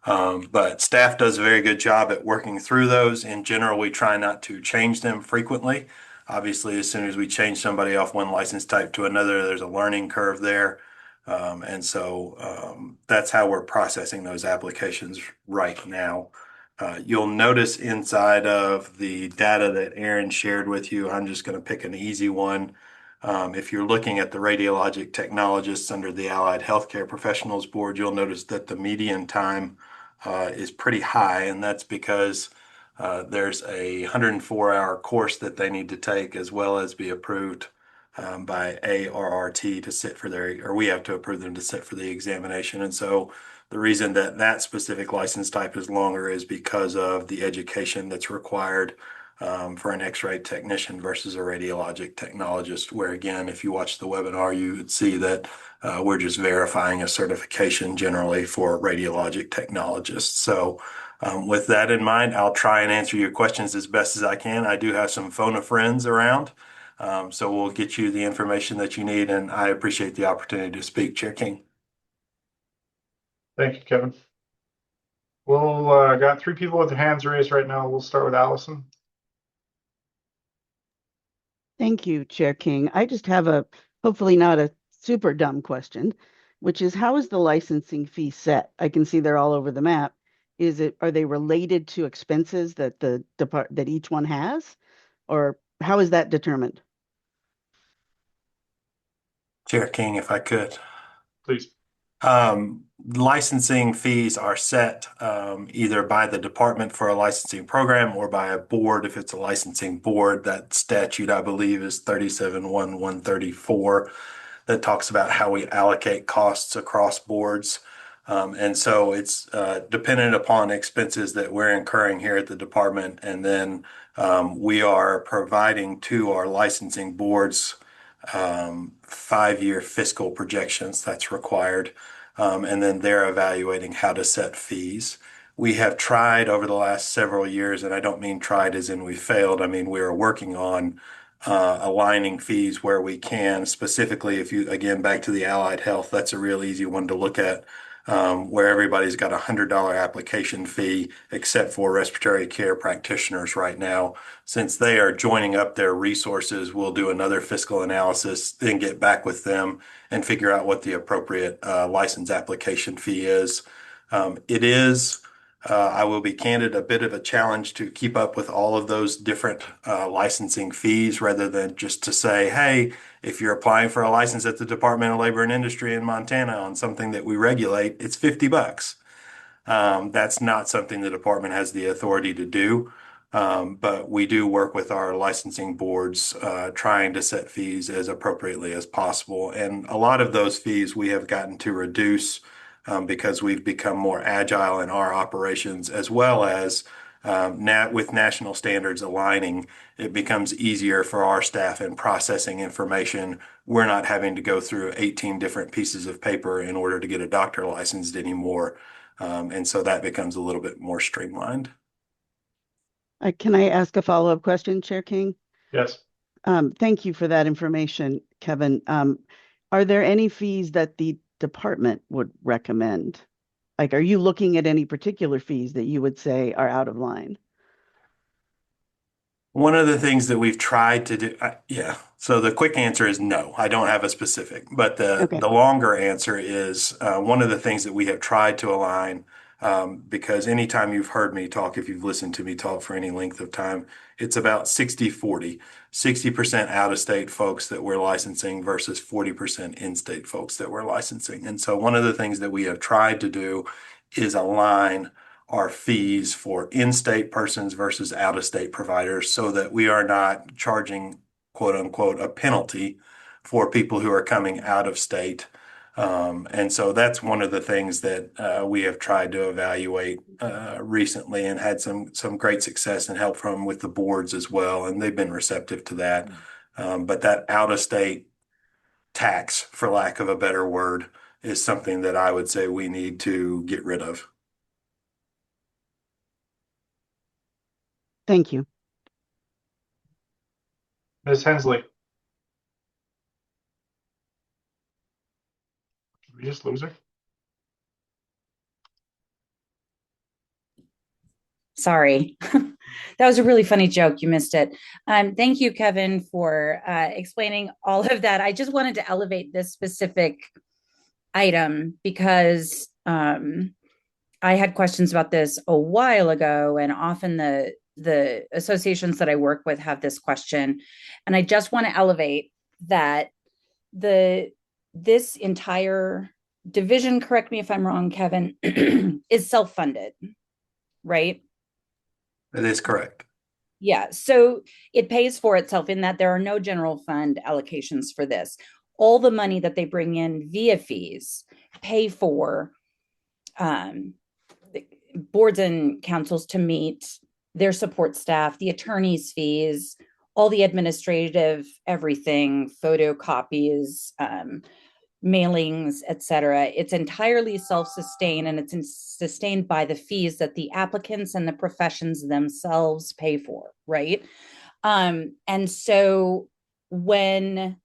But staff does a very good job at working through those. In general, we try not to change them frequently. Obviously, as soon as we change somebody off one license type to another, there's a learning curve there. That's how we're processing those applications right now. You'll notice inside of the data that Aaron shared with you, I'm just going to pick an easy one. If you're looking at the radiologic technologists under the Allied Healthcare Professionals Board, you'll notice that the median time is pretty high, and that's because there's a 104-hour course that they need to take as well as be approved by ARRT to sit for their, or we have to approve them to sit for the examination. And so the reason that that specific license type is longer is because of the education that's required for an X-ray technician versus a radiologic technologist, where again, if you watch the webinar, you would see that we're just verifying a certification generally for radiologic technologists. So with that in mind, I'll try and answer your questions as best as I can. I do have some phone a friends around, so we'll get you the information that you need, and I appreciate the opportunity to speak, Chair King. Thank you, Kevin. We'll got 3 people with their hands raised right now. We'll start with Allison. Thank you, Chair King. I just have a, hopefully not a super dumb question, which is how is the licensing fee set? I can see they're all over the map. Are they related to expenses that that each one has? Or how is that determined? Chair King, if I could. Please. Licensing fees are set either by the department for a licensing program or by a board. If it's a licensing board, that statute, I believe, is 37-1-134 that talks about how we allocate costs across boards. And so it's dependent upon expenses that we're incurring here at the department. And then we are providing to our licensing boards 5-year fiscal projections that's required. And then they're evaluating how to set fees. We have tried over the last several years, and I don't mean tried as in we failed. I mean, we are working on aligning fees where we can. Specifically, if you, again, back to the Allied Health, that's a real easy one to look at, where everybody's got a $100 application fee, except for respiratory care practitioners right now. Since they are joining up their resources, we'll do another fiscal analysis, then get back with them and figure out what the appropriate license application fee is. It is, I will be candid, a bit of a challenge to keep up with all of those different licensing fees rather than just to say, hey, if you're applying for a license at the Department of Labor and Industry in Montana on something that we regulate, it's $50. That's not something the department has the authority to do. But we do work with our licensing boards, trying to set fees as appropriately as possible. And a lot of those fees we have gotten to reduce because we've become more agile in our operations, as well as with national standards aligning, it becomes easier for our staff in processing information. We're not having to go through 18 different pieces of paper in order to get a doctor licensed anymore. And so that becomes a little bit more streamlined. Can I ask a follow-up question, Chair King? Yes. Thank you for that information, Kevin. Are there any fees that the department would recommend? Like, are you looking at any particular fees that you would say are out of line? One of the things that we've tried to do, yeah. So the quick answer is no, I don't have a specific, but the longer answer is one of the things that we have tried to align, because anytime you've heard me talk, if you've listened to me talk for any length of time, it's about 60-40, 60% out-of-state folks that we're licensing versus 40% in-state folks that we're licensing. And so one of the things that we have tried to do is align our fees for in-state persons versus out-of-state providers so that we are not charging, quote unquote, a penalty for people who are coming out of state. And so that's one of the things that we have tried to evaluate recently and had some great success and help from with the boards as well. And they've been receptive to that. But that out-of-state tax, for lack of a better word, is something that I would say we need to get rid of. Thank you. Ms. Hensley. Did we just lose her? Sorry. That was a really funny joke. You missed it. Thank you, Kevin, for explaining all of that. I just wanted to elevate this specific item because I had questions about this a while ago, and often the associations that I work with have this question, and I just want to elevate that this entire division, correct me if I'm wrong, Kevin, is self-funded, right? That is correct. Yeah, so it pays for itself in that there are no general fund allocations for this. All the money that they bring in via fees pay for boards and councils to meet, their support staff, the attorney's fees, all the administrative everything, photocopies, mailings, etc. It's entirely self-sustained, and it's sustained by the fees that the applicants and the professions themselves pay for, right? And so when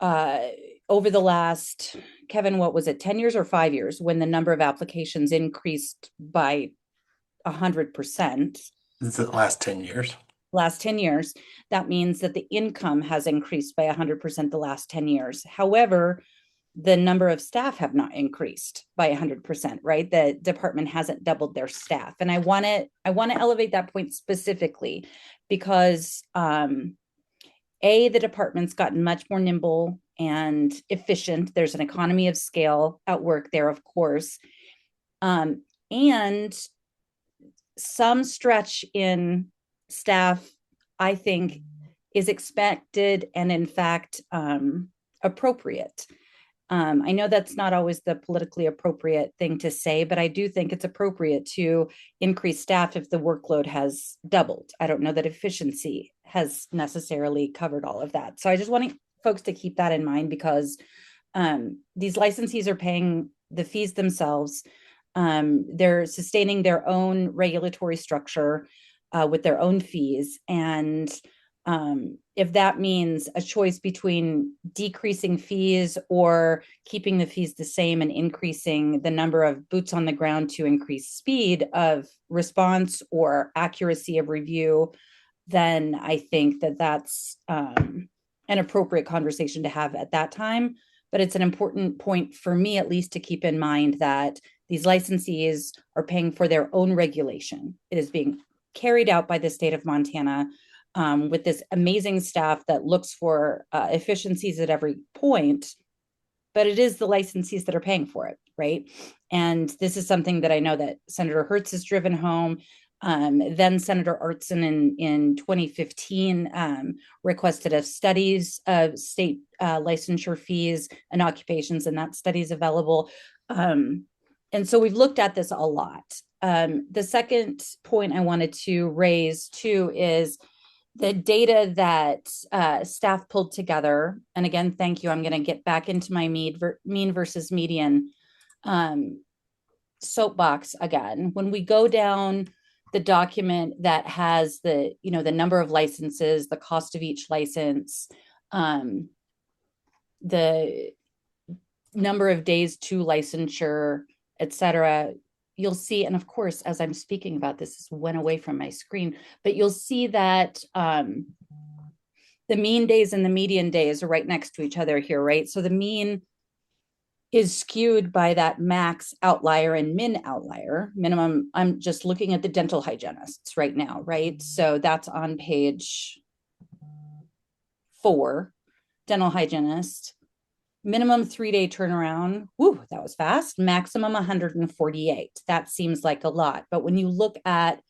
over the last, Kevin, what was it, 10 years or 5 years, when the number of applications increased by 100%? It's the last 10 years. Last 10 years, that means that the income has increased by 100% the last 10 years. However, the number of staff have not increased by 100%, right? The department hasn't doubled their staff. And I want to elevate that point specifically because the department's gotten much more nimble and efficient. There's an economy of scale at work there, of course. And some stretch in staff, I think, is expected and in fact appropriate. I know that's not always the politically appropriate thing to say, but I do think it's appropriate to increase staff if the workload has doubled. I don't know that efficiency has necessarily covered all of that. So I just want folks to keep that in mind because these licensees are paying the fees themselves. They're sustaining their own regulatory structure with their own fees. And if that means a choice between decreasing fees or keeping the fees the same and increasing the number of boots on the ground to increase speed of response or accuracy of review, then I think that that's an appropriate conversation to have at that time. But it's an important point for me, at least, to keep in mind that these licensees are paying for their own regulation. It is being carried out by the state of Montana with this amazing staff that looks for efficiencies at every point, but it is the licensees that are paying for it, right? And this is something that I know that Senator Hertz has driven home. Then Senator Artson in 2015 requested a studies of state licensure fees and occupations, and that study is available. And so we've looked at this a lot. The second point I wanted to raise too is the data that staff pulled together. And again, thank you. I'm going to get back into my mean versus median soapbox again. When we go down the document that has the number of licenses, the cost of each license, the number of days to licensure, etc., you'll see, and of course, as I'm speaking about this went away from my screen, but you'll see that the mean days and the median days are right next to each other here, right? So the mean is skewed by that max outlier and min outlier. Minimum, I'm just looking at the dental hygienists right now, right? So that's on page 4, dental hygienist. Minimum 3-day turnaround. Whew, that was fast. Maximum 148. That seems like a lot. But when you look at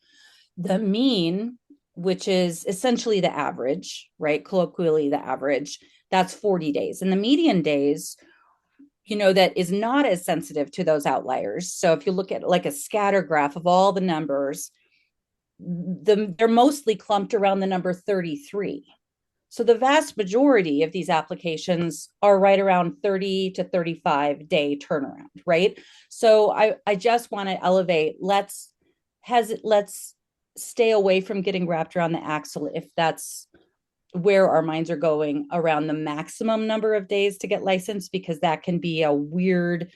the mean, which is essentially the average, right? Colloquially, the average, that's 40 days. And the median days, that is not as sensitive to those outliers. So if you look at like a scatter graph of all the numbers, they're mostly clumped around the number 33. So the vast majority of these applications are right around 30 to 35 day turnaround, right? So I just want to elevate, let's stay away from getting wrapped around the axle if that's where our minds are going around the maximum number of days to get licensed, because that can be a weird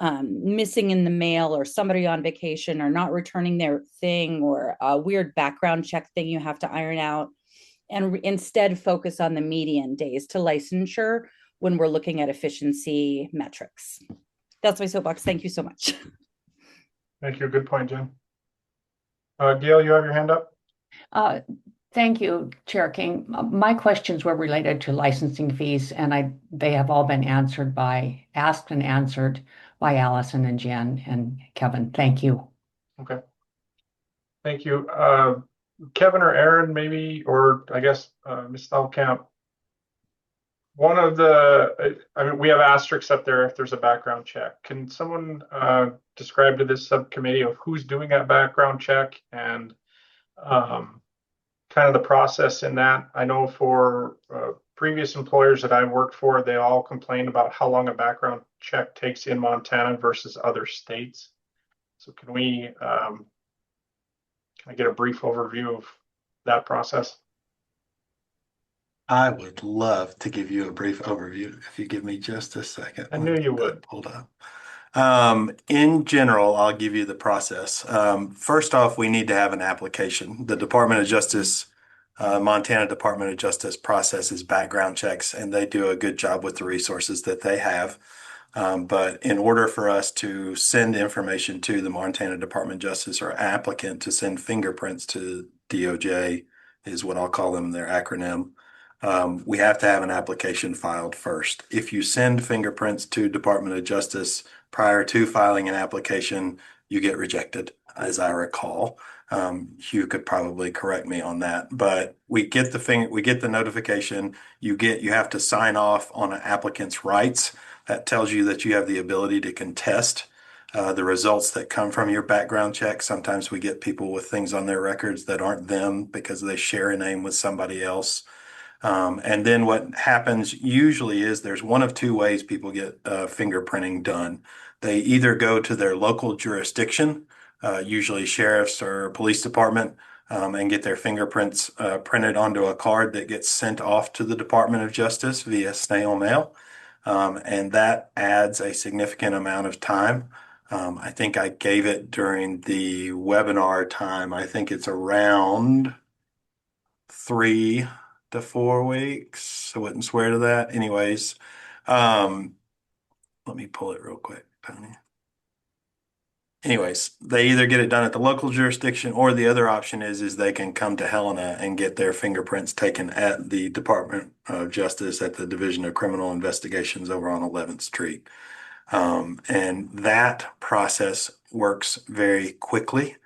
missing in the mail, or somebody on vacation, or not returning their thing, or a weird background check thing you have to iron out, and instead focus on the median days to licensure when we're looking at efficiency metrics. That's my soapbox. Thank you so much. Thank you. Good point, Jen. Gail, you have your hand up? Thank you, Chair King. My questions were related to licensing fees, and they have all been asked and answered by Allison and Jen and Kevin. Thank you. Okay. Thank you. Kevin or Aaron, maybe, or I guess Ms. Thalkamp. One of the, I mean, we have asterisks up there if there's a background check. Can someone describe to this subcommittee of who's doing that background check and kind of the process in that? I know for previous employers that I worked for, they all complained about how long a background check takes in Montana versus other states. So can I get a brief overview of that process? I would love to give you a brief overview if you give me just a second. I knew you would. Hold up. In general, I'll give you the process. First off, we need to have an application. The Department of Justice, Montana Department of Justice processes background checks, and they do a good job with the resources that they have. But in order for us to send information to the Montana Department of Justice, or applicant to send fingerprints to DOJ is what I'll call them, their acronym. We have to have an application filed first. If you send fingerprints to Department of Justice prior to filing an application, you get rejected, as I recall. Hugh could probably correct me on that, but we get the notification. You have to sign off on an applicant's rights. That tells you that you have the ability to contest the results that come from your background check. Sometimes we get people with things on their records that aren't them because they share a name with somebody else. And then what happens usually is there's one of two ways people get fingerprinting done. They either go to their local jurisdiction, usually sheriff's or police department, and get their fingerprints printed onto a card that gets sent off to the Department of Justice via snail mail. And that adds a significant amount of time. I think I gave it during the webinar time. I think it's around 3 to 4 weeks. I wouldn't swear to that. Anyways, let me pull it real quick, Tony. Anyways, they either get it done at the local jurisdiction, or the other option is they can come to Helena and get their fingerprints taken at the Department of Justice at the Division of Criminal Investigations over on 11th Street. And that process works very quickly.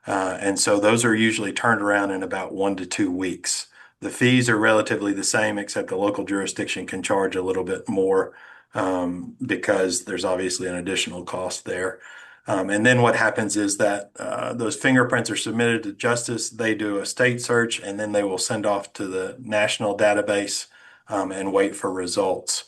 And so those are usually turned around in about 1 to 2 weeks. The fees are relatively the same, except the local jurisdiction can charge a little bit more because there's obviously an additional cost there. And then what happens is that those fingerprints are submitted to Justice. They do a state search, and then they will send off to the national database and wait for results.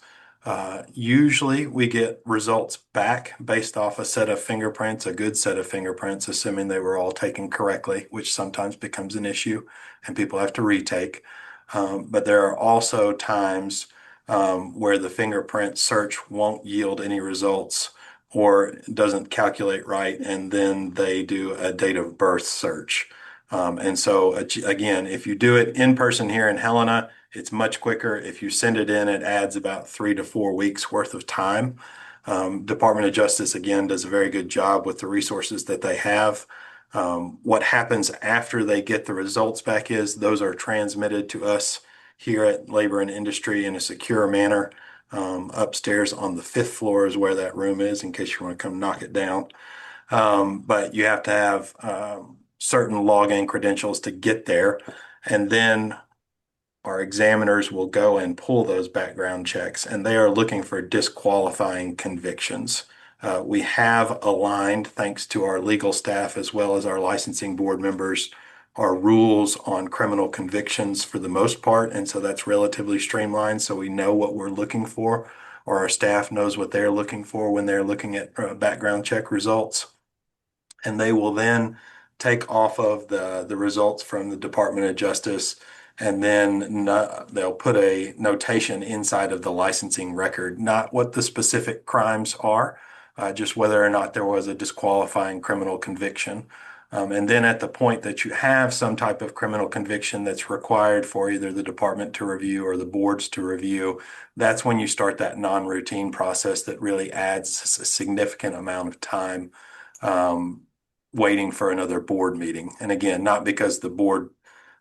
Usually we get results back based off a set of fingerprints, a good set of fingerprints, assuming they were all taken correctly, which sometimes becomes an issue and people have to retake. But there are also times where the fingerprint search won't yield any results or doesn't calculate right, and then they do a date of birth search. And so again, if you do it in person here in Helena, it's much quicker. If you send it in, it adds about 3 to 4 weeks worth of time. Department of Justice, again, does a very good job with the resources that they have. What happens after they get the results back is those are transmitted to us here at Labor and Industry in a secure manner. Upstairs on the 5th floor is where that room is, in case you want to come knock it down. But you have to have certain login credentials to get there. And then our examiners will go and pull those background checks, and they are looking for disqualifying convictions. We have aligned, thanks to our legal staff as well as our licensing board members, our rules on criminal convictions for the most part. And so that's relatively streamlined. So we know what we're looking for, or our staff knows what they're looking for when they're looking at background check results. And they will then take off of the results from the Department of Justice, and then they'll put a notation inside of the licensing record, not what the specific crimes are, just whether or not there was a disqualifying criminal conviction. And then at the point that you have some type of criminal conviction that's required for either the department to review or the boards to review, that's when you start that non-routine process that really adds a significant amount of time waiting for another board meeting. And again, not because the board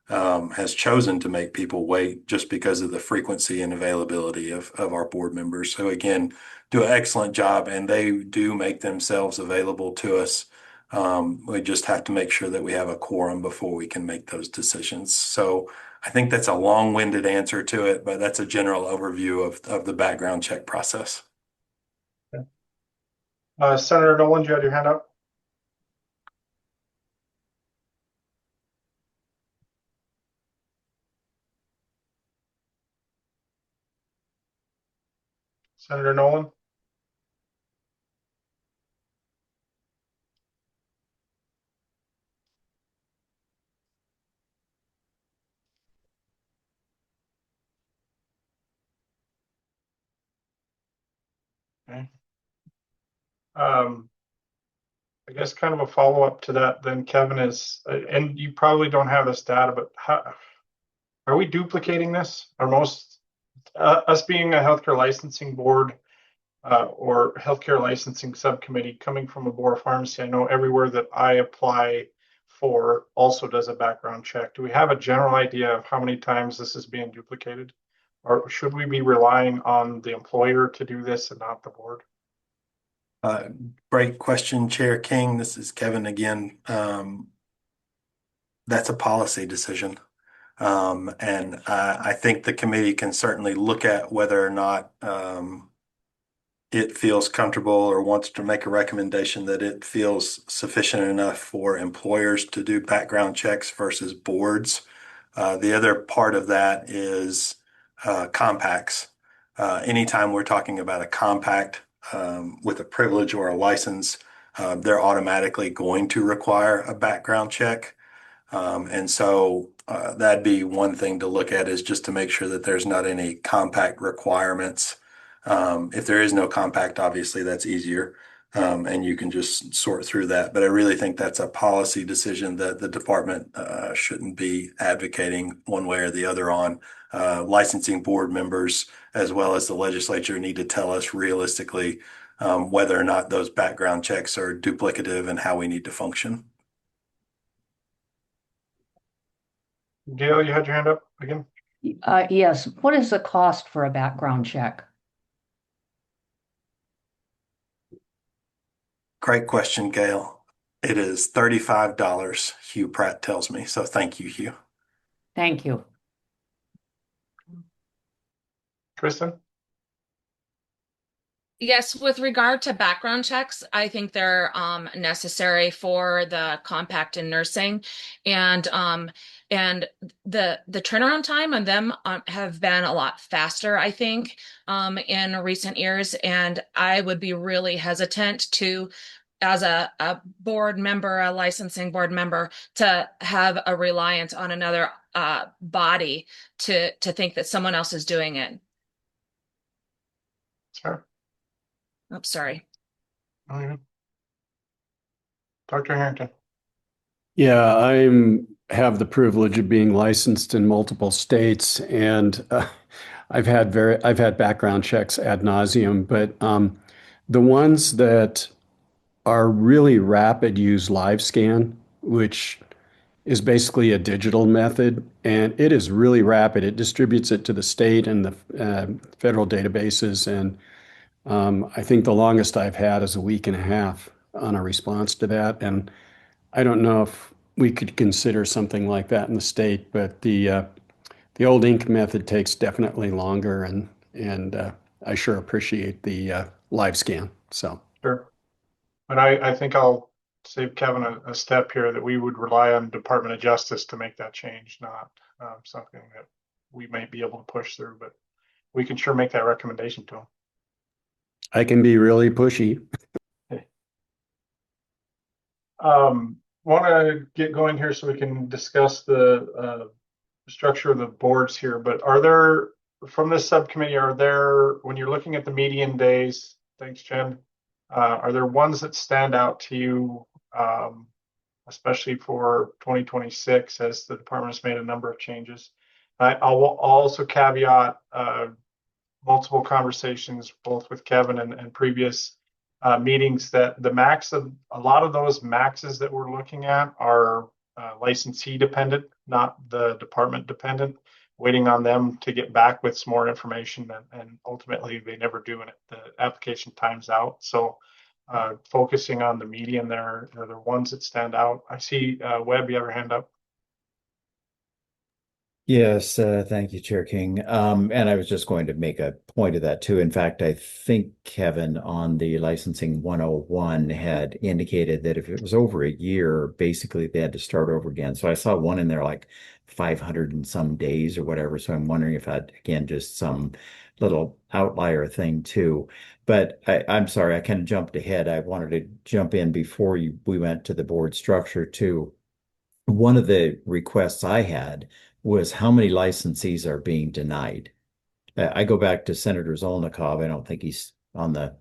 has chosen to make people wait, just because of the frequency and availability of our board members. So again, do an excellent job, and they do make themselves available to us. We just have to make sure that we have a quorum before we can make those decisions. So I think that's a long-winded answer to it, but that's a general overview of the background check process. Senator Nolan, you had your hand up? Senator Nolan? Okay. I guess kind of a follow-up to that then, Kevin, is, and you probably don't have this data, but how are we duplicating this? Are most us being a healthcare licensing board or healthcare licensing subcommittee coming from a board of pharmacy, I know everywhere that I apply for also does a background check. Do we have a general idea of how many times this is being duplicated? Or should we be relying on the employer to do this and not the board? Great question, Chair King. This is Kevin again. That's a policy decision. And I think the committee can certainly look at whether or not it feels comfortable or wants to make a recommendation that it feels sufficient enough for employers to do background checks versus boards. The other part of that is compacts. Anytime we're talking about a compact with a privilege or a license, they're automatically going to require a background check. And so that'd be one thing to look at, is just to make sure that there's not any compact requirements. If there is no compact, obviously that's easier, and you can just sort through that. But I really think that's a policy decision that the department shouldn't be advocating one way or the other on. Licensing board members, as well as the legislature, need to tell us realistically whether or not those background checks are duplicative and how we need to function. Gail, you had your hand up again? Yes. What is the cost for a background check? Great question, Gail. It is $35, Hugh Pratt tells me. So thank you, Hugh. Thank you. Kristen? Yes, with regard to background checks, I think they're necessary for the compact in nursing, and the turnaround time on them have been a lot faster, I think, in recent years. And I would be really hesitant to, as a board member, a licensing board member, to have a reliance on another body to think that someone else is doing it. Sure. I'm sorry. Dr. Harrington. Yeah, have the privilege of being licensed in multiple states, and I've had background checks ad nauseum, but the ones that are really rapid use LiveScan, which is basically a digital method, and it is really rapid. It distributes it to the state and the federal databases, and I think the longest I've had is a week and a half on a response to that. And I don't know if we could consider something like that in the state, but the old ink method takes definitely longer, and I sure appreciate the live scan. So Sure. And I think I'll save Kevin a step here, that we would rely on Department of Justice to make that change, not something that we might be able to push through, but we can sure make that recommendation to them. I can be really pushy. Want to get going here so we can discuss the structure of the boards here, but are there, from this subcommittee, when you're looking at the median days, thanks, Jen, Are there ones that stand out to you, especially for 2026, as the department has made a number of changes? I'll also caveat multiple conversations, both with Kevin and previous meetings, that the max of a lot of those maxes that we're looking at are licensee dependent, not the department dependent, waiting on them to get back with some more information, and ultimately they never do, and the application times out. So focusing on the median there are the ones that stand out. I see Webb, you have your hand up. Yes, thank you, Chair King. And I was just going to make a point of that too. In fact, I think Kevin on the licensing 101 had indicated that if it was over a year, basically they had to start over again. So I saw one in there like 500 and some days or whatever. So I'm wondering if that, again, just some little outlier thing too. But I'm sorry, I kind of jumped ahead. I wanted to jump in before we went to the board structure too. One of the requests I had was how many licensees are being denied. I go back to Senator Zolnikov. I don't think he's on the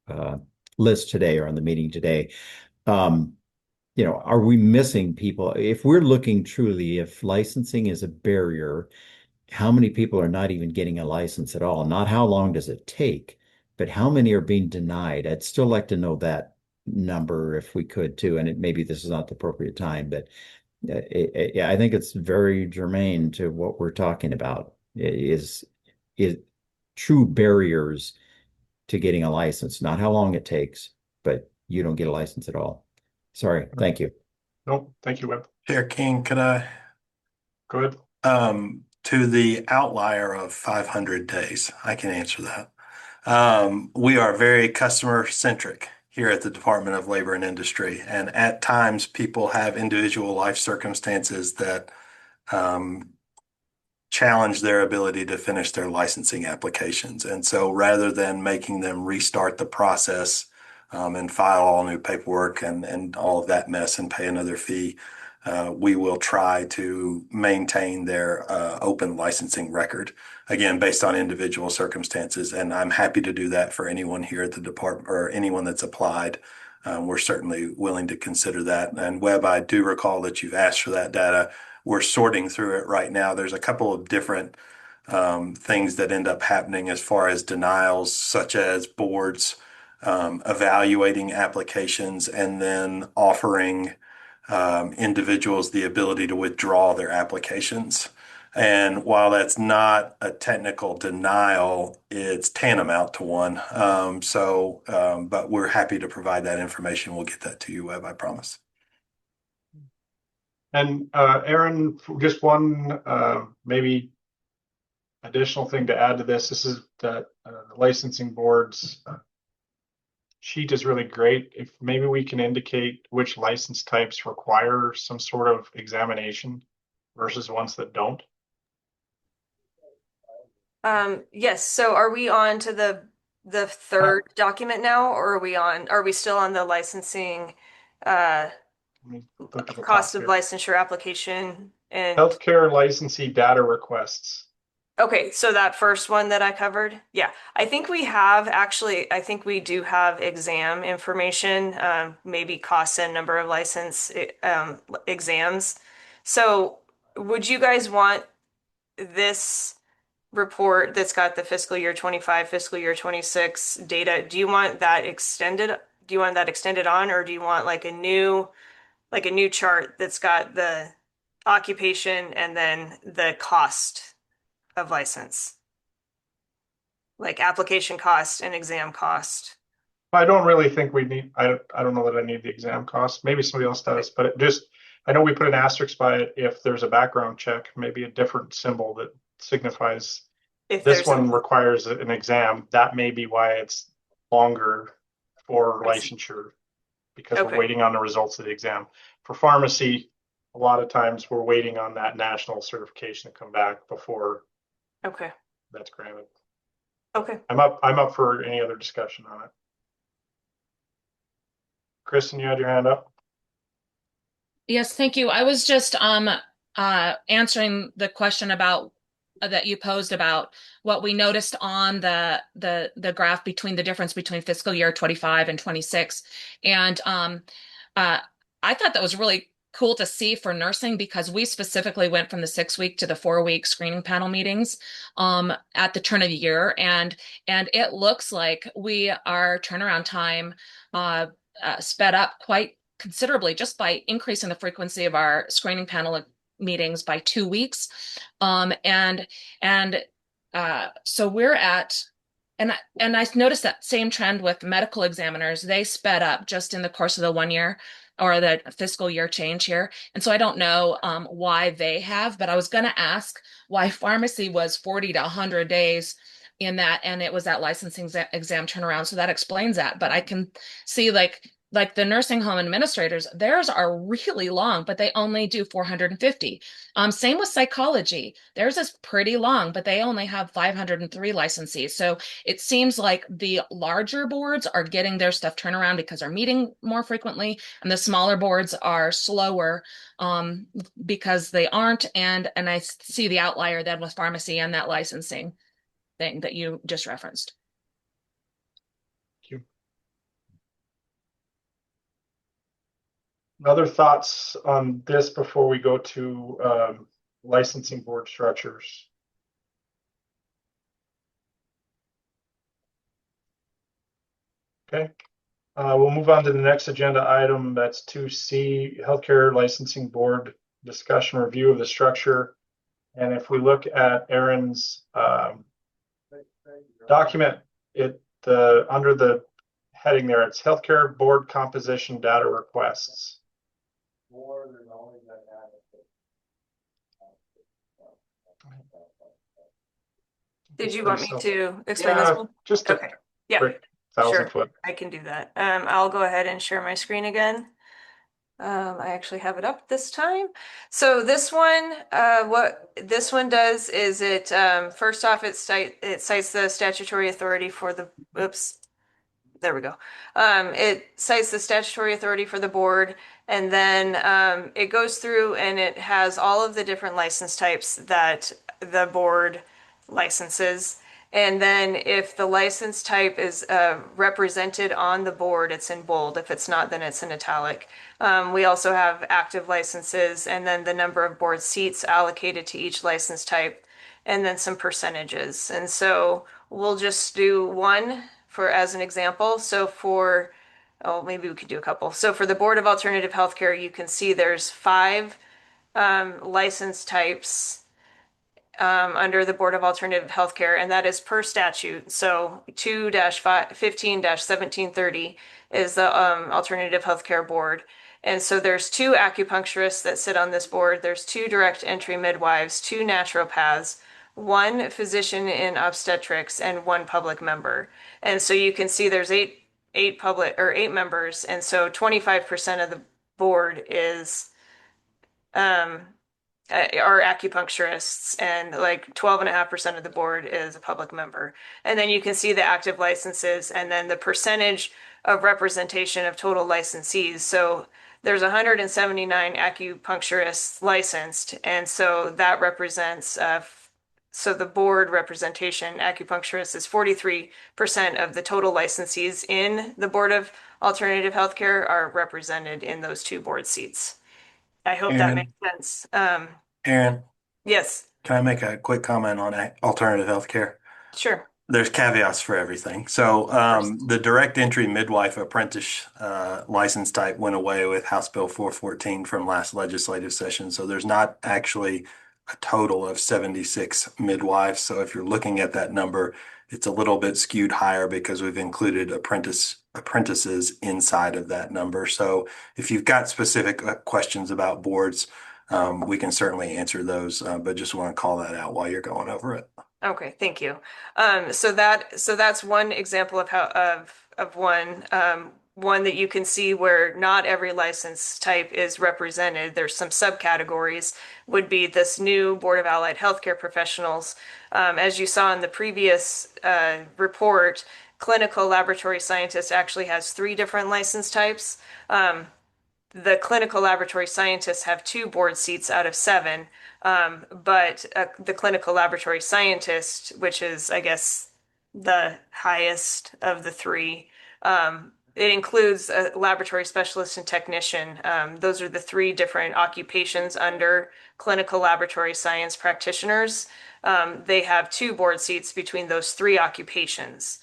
uh, list today or on the meeting today. Um, are we missing people? If we're looking truly, if licensing is a barrier, how many people are not even getting a license at all? Not how long does it take, but how many are being denied? I'd still like to know that number if we could too. And maybe this is not the appropriate time, but I think it's very germane to what we're talking about is true barriers to getting a license, not how long it takes, but you don't get a license at all. Sorry. Thank you. Nope. Thank you, Webb. Chair King, could I? Good. To the outlier of 500 days, I can answer that. We are very customer centric here at the Department of Labor and Industry, and at times people have individual life circumstances that challenge their ability to finish their licensing applications. And so rather than making them restart the process and file all new paperwork and all of that mess and pay another fee, we will try to maintain their open licensing record, again, based on individual circumstances. And I'm happy to do that for anyone here at the department or anyone that's applied. We're certainly willing to consider that. And Webb, I do recall that you've asked for that data. We're sorting through it right now. There's a couple of different things that end up happening as far as denials, such as boards evaluating applications and then offering individuals the ability to withdraw their applications. And while that's not a technical denial, it's tantamount to one. But we're happy to provide that information. We'll get that to you, Webb, I promise. And Aaron, just one maybe additional thing to add to this. This is that the licensing board's sheet is really great. If maybe we can indicate which license types require some sort of examination versus ones that don't. Yes. So are we on to the third document now, or are we still on the licensing cost of licensure application and healthcare licensee data requests? Okay, so that first one that I covered, yeah, I think we do have exam information, maybe cost and number of license exams. So would you guys want this report that's got the fiscal year 25, fiscal year 26 data? Do you want that extended? Do you want that extended on, or do you want like a new chart that's got the occupation and then the cost of license, like application cost and exam cost? I don't really think we need, I don't know that I need the exam cost. Maybe somebody else does, but I know we put an asterisk by it if there's a background check, maybe a different symbol that signifies if this one requires an exam. That may be why it's longer for licensure, because we're waiting on the results of the exam. For pharmacy, a lot of times we're waiting on that national certification to come back before that's granted. Okay. I'm up for any other discussion on it. Kristen, you had your hand up. Yes, thank you. I was just answering the question about that you posed about what we noticed on the graph between the difference between fiscal year 25 and 26. And uh, I thought that was really cool to see for nursing because we specifically went from the 6 week to the 4 week screening panel meetings at the turn of the year, and it looks like our turnaround time sped up quite considerably just by increasing the frequency of our screening panel meetings by 2 weeks. And so we're at, and I noticed that same trend with medical examiners. They sped up just in the course of the 1 year or the fiscal year change here. And so I don't know why they have, but I was going to ask why pharmacy was 40 to 100 days in that, and it was that licensing exam turnaround. So that explains that. But I can see like the nursing home administrators, theirs are really long, but they only do 450. Same with psychology. Theirs is pretty long, but they only have 503 licensees. So it seems like the larger boards are getting their stuff turned around because they're meeting more frequently, and the smaller boards are slower because they aren't. And I see the outlier then with pharmacy and that licensing thing that you just referenced. Other thoughts on this before we go to licensing board structures? Okay, we'll move on to the next agenda item. That's 2C, Healthcare Licensing Board discussion review of the structure. And if we look at Aaron's document, under the heading there, it's Healthcare Board Composition Data Requests. Did you want me to explain this one? Just okay. Yeah, quick 1,000 foot. I can do that. I'll go ahead and share my screen again. I actually have it up this time. So this one, what this one does is it first off it cites the statutory authority for the there we go. It cites the statutory authority for the board, and then it goes through and it has all of the different license types that the board licenses. And then if the license type is represented on the board, it's in bold. If it's not, then it's in italic. We also have active licenses and then the number of board seats allocated to each license type, and then some percentages. And so we'll just do one as an example. So maybe we could do a couple. So for the Board of Alternative Healthcare, you can see there's 5 license types under the Board of Alternative Healthcare, and that is per statute. So 2-15-1730 is the Alternative Healthcare Board. And so there's 2 acupuncturists that sit on this board. There's 2 direct entry midwives, 2 naturopaths, 1 physician in obstetrics, and 1 public member. And so you can see there's 8 members, and so 25% of the board are acupuncturists, and like 12.5% of the board is a public member. And then you can see the active licenses and then the percentage of representation of total licensees. So there's 179 acupuncturists licensed, and so that represents so the board representation, acupuncturists, is 43% of the total licensees in the Board of Alternative Healthcare are represented in those 2 board seats. I hope that makes sense. Aaron, Yes, can I make a quick comment on alternative healthcare? sure. There's caveats for everything. So the direct entry midwife apprentice license type went away with House Bill 414 from last legislative session. So there's not actually a total of 76 midwives. So if you're looking at that number, it's a little bit skewed higher because we've included apprentices inside of that number. So if you've got specific questions about boards, we can certainly answer those, but just want to call that out while you're going over it. Okay, thank you. So that's one example of one that you can see where not every license type is represented. There's some subcategories, would be this new Board of Allied Healthcare Professionals. As you saw in the previous report, clinical laboratory scientist actually has 3 different license types. The clinical laboratory scientists have 2 board seats out of 7. But the clinical laboratory scientist, which is, I guess, the highest of the three, it includes a laboratory specialist and technician. Those are the three different occupations under clinical laboratory science practitioners. They have two board seats between those three occupations,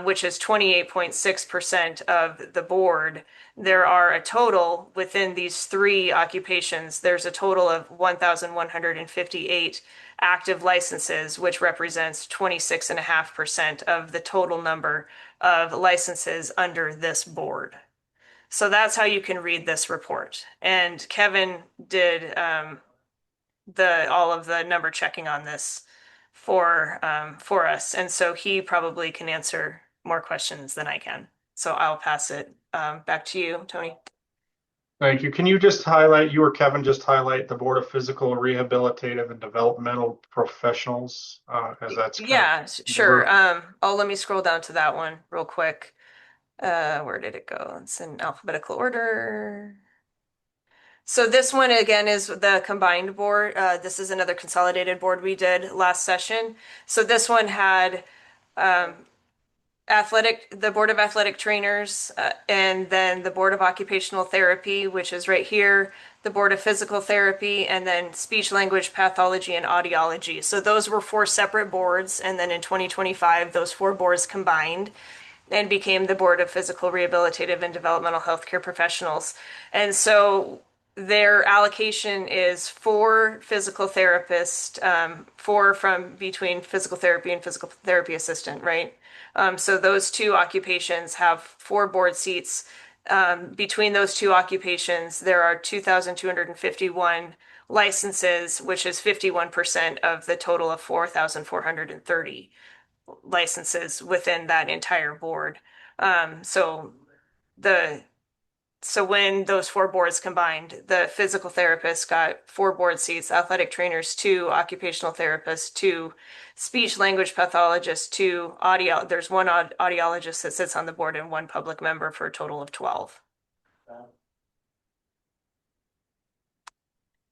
which is 28.6% of the board. There are a total within these three occupations, there's a total of 1,158 active licenses, which represents 26.5% of the total number of licenses under this board. So that's how you can read this report. And Kevin did the all of the number checking on this for us, and so he probably can answer more questions than I can. So I'll pass it back to you, Tony. Thank you. Can you just highlight, you or Kevin just highlight the Board of Physical, Rehabilitative, and Developmental Professionals, as that's kind Yeah, of sure. Oh, let me scroll down to that one real quick. Where did it go? It's in alphabetical order. So this one again is the combined board. This is another consolidated board we did last session. So this one had um, the Board of Athletic Trainers, and then the Board of Occupational Therapy, which is right here, the Board of Physical Therapy, and then Speech Language Pathology and Audiology. So those were four separate boards, and then in 2025, those four boards combined and became the Board of Physical Rehabilitative and Developmental Healthcare Professionals. And so their allocation is four physical therapists, four from between physical therapy and physical therapy assistant, right? So those two occupations have four board seats. Between those two occupations, there are 2,251 licenses, which is 51% of the total of 4,430 licenses within that entire board. The so when those four boards combined, the physical therapists got four board seats, athletic trainers, two, occupational therapists, two, speech language pathologists, two, there's one audiologist that sits on the board and one public member for a total of 12.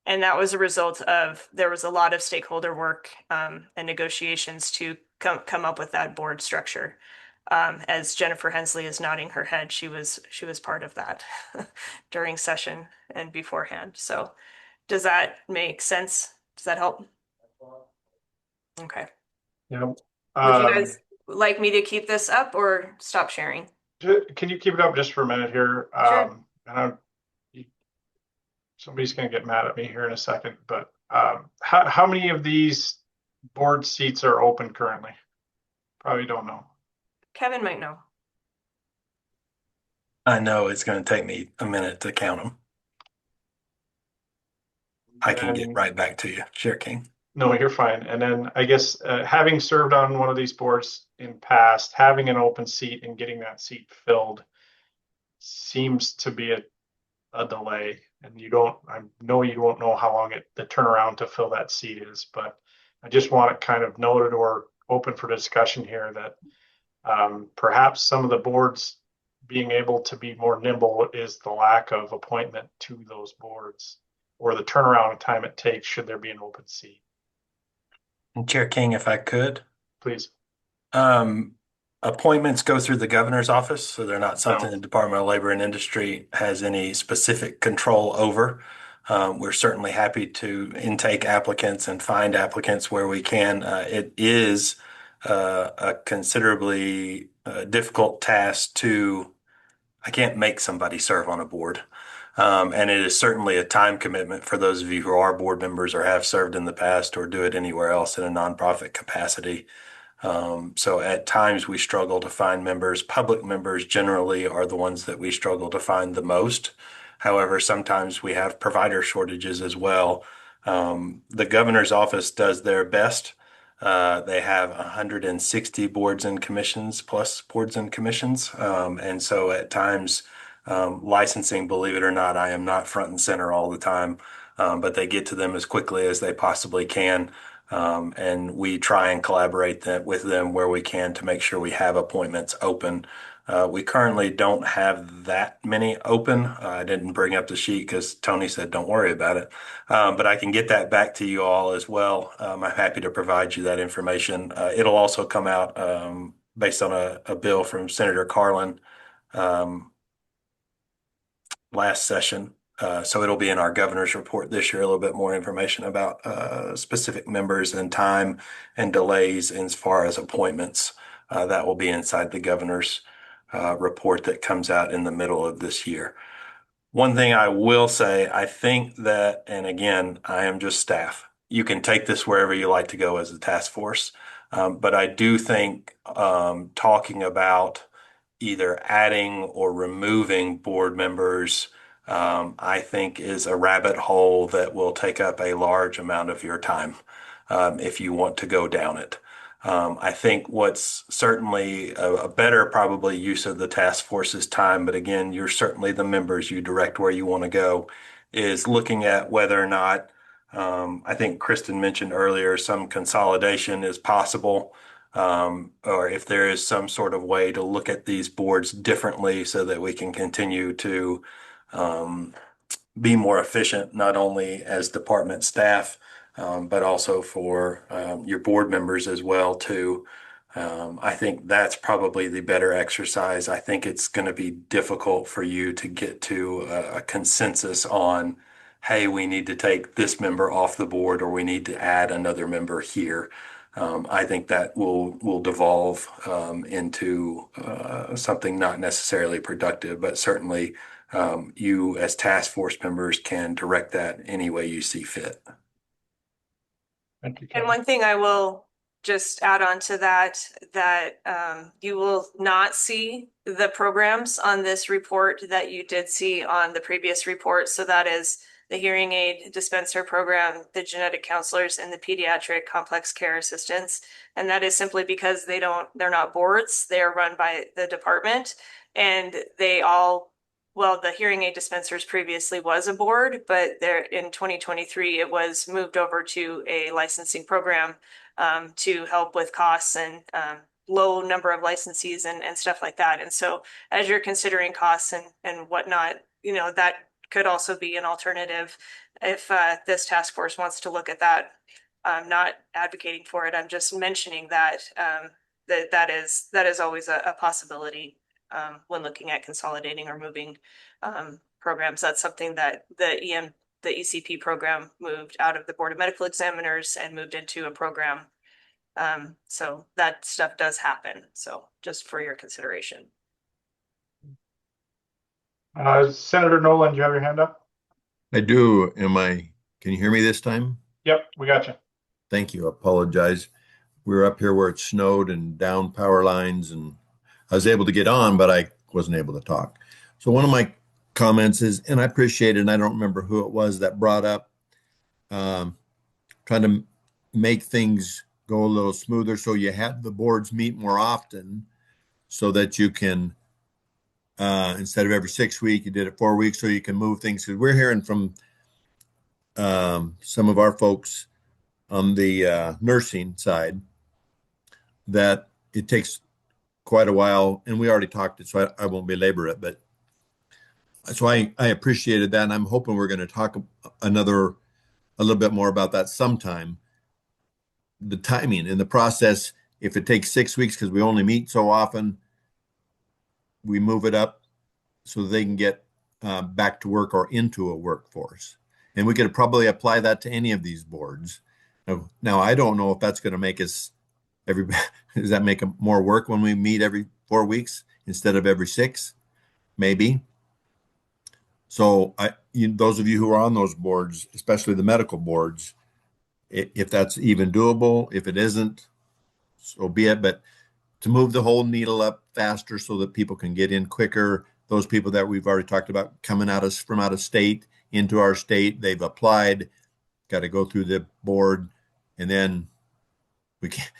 And that was a result of, there was a lot of stakeholder work and negotiations to come up with that board structure. As Jennifer Hensley is nodding her head, she was part of that during session and beforehand. So does that make sense? Does that help? Okay. Yeah. Would you guys like me to keep this up or stop sharing? Can you keep it up just for a minute here? Sure. And somebody's going to get mad at me here in a second, but how many of these board seats are open currently? Probably don't know. Kevin might know. I know it's going to take me a minute to count them. I can get right back to you, Chair King. No, you're fine. And then I guess having served on one of these boards in past, having an open seat and getting that seat filled seems to be a delay. And I know you won't know how long the turnaround to fill that seat is, but I just want it kind of noted or open for discussion here that perhaps some of the boards being able to be more nimble is the lack of appointment to those boards or the turnaround time it takes should there be an open seat. And Chair King, if I could. Please. Appointments go through the governor's office, so they're not something the Department of Labor and Industry has any specific control over. We're certainly happy to intake applicants and find applicants where we can. It is a considerably difficult task I can't make somebody serve on a board. And it is certainly a time commitment for those of you who are board members or have served in the past or do it anywhere else in a nonprofit capacity. So at times we struggle to find members. Public members generally are the ones that we struggle to find the most. However, sometimes we have provider shortages as well. The governor's office does their best. They have 160 boards and commissions plus boards and commissions. And so at times, licensing, believe it or not, I am not front and center all the time, but they get to them as quickly as they possibly can. And we try and collaborate with them where we can to make sure we have appointments open. We currently don't have that many open. I didn't bring up the sheet because Tony said don't worry about it. But I can get that back to you all as well. I'm happy to provide you that information. It'll also come out based on a bill from Senator Carlin last session. So it'll be in our governor's report this year, a little bit more information about specific members and time and delays as far as appointments. That will be inside the governor's report that comes out in the middle of this year. One thing I will say, I think that, and again, I am just staff. You can take this wherever you like to go as a task force. But I do think talking about either adding or removing board members, I think is a rabbit hole that will take up a large amount of your time if you want to go down it. I think what's certainly a better probably use of the task force's time, but again, you're certainly the members, you direct where you want to go, is looking at whether or not, I think Kristen mentioned earlier, some consolidation is possible, or if there is some sort of way to look at these boards differently so that we can continue to um, be more efficient, not only as department staff, but also for your board members as well too. I think that's probably the better exercise. I think it's going to be difficult for you to get to a consensus on, hey, we need to take this member off the board or we need to add another member here. I think that will devolve into something not necessarily productive, but certainly you as task force members can direct that any way you see fit. Thank you, And Kevin. one thing I will just add on to that, you will not see the programs on this report that you did see on the previous report. So that is the hearing aid dispenser program, the genetic counselors, and the pediatric complex care assistants. And that is simply because they're not boards. They are run by the department, and they all, well, the hearing aid dispensers previously was a board, but there in 2023 it was moved over to a licensing program to help with costs and low number of licensees and stuff like that. And so as you're considering costs and whatnot, that could also be an alternative if this task force wants to look at that. I'm not advocating for it. I'm just mentioning that that is always a possibility when looking at consolidating or moving programs. That's something that the ECP program moved out of the Board of Medical Examiners and moved into a program. So that stuff does happen. So just for your consideration. Senator Nolan, do you have your hand up? I do. Can you hear me this time? Yep, we got you. Thank you. I apologize. We were up here where it snowed and down power lines, and I was able to get on, but I wasn't able to talk. So one of my comments is, and I appreciate it, and I don't remember who it was that brought up trying to make things go a little smoother so you have the boards meet more often so that you can instead of every 6 weeks, you did it 4 weeks so you can move things. Because we're hearing from some of our folks on the nursing side that it takes quite a while, and we already talked it, so I won't belabor it. But so I appreciated that, and I'm hoping we're going to talk a little bit more about that sometime. The timing and the process, if it takes 6 weeks because we only meet so often, we move it up so they can get back to work or into a workforce. And we could probably apply that to any of these boards. Now I don't know if that's going to make us does that make more work when we meet every 4 weeks instead of every 6? Maybe. So those of you who are on those boards, especially the medical boards, if that's even doable, if it isn't, so be it. But to move the whole needle up faster so that people can get in quicker, those people that we've already talked about coming from out of state into our state, they've applied, got to go through the board, and then we can't,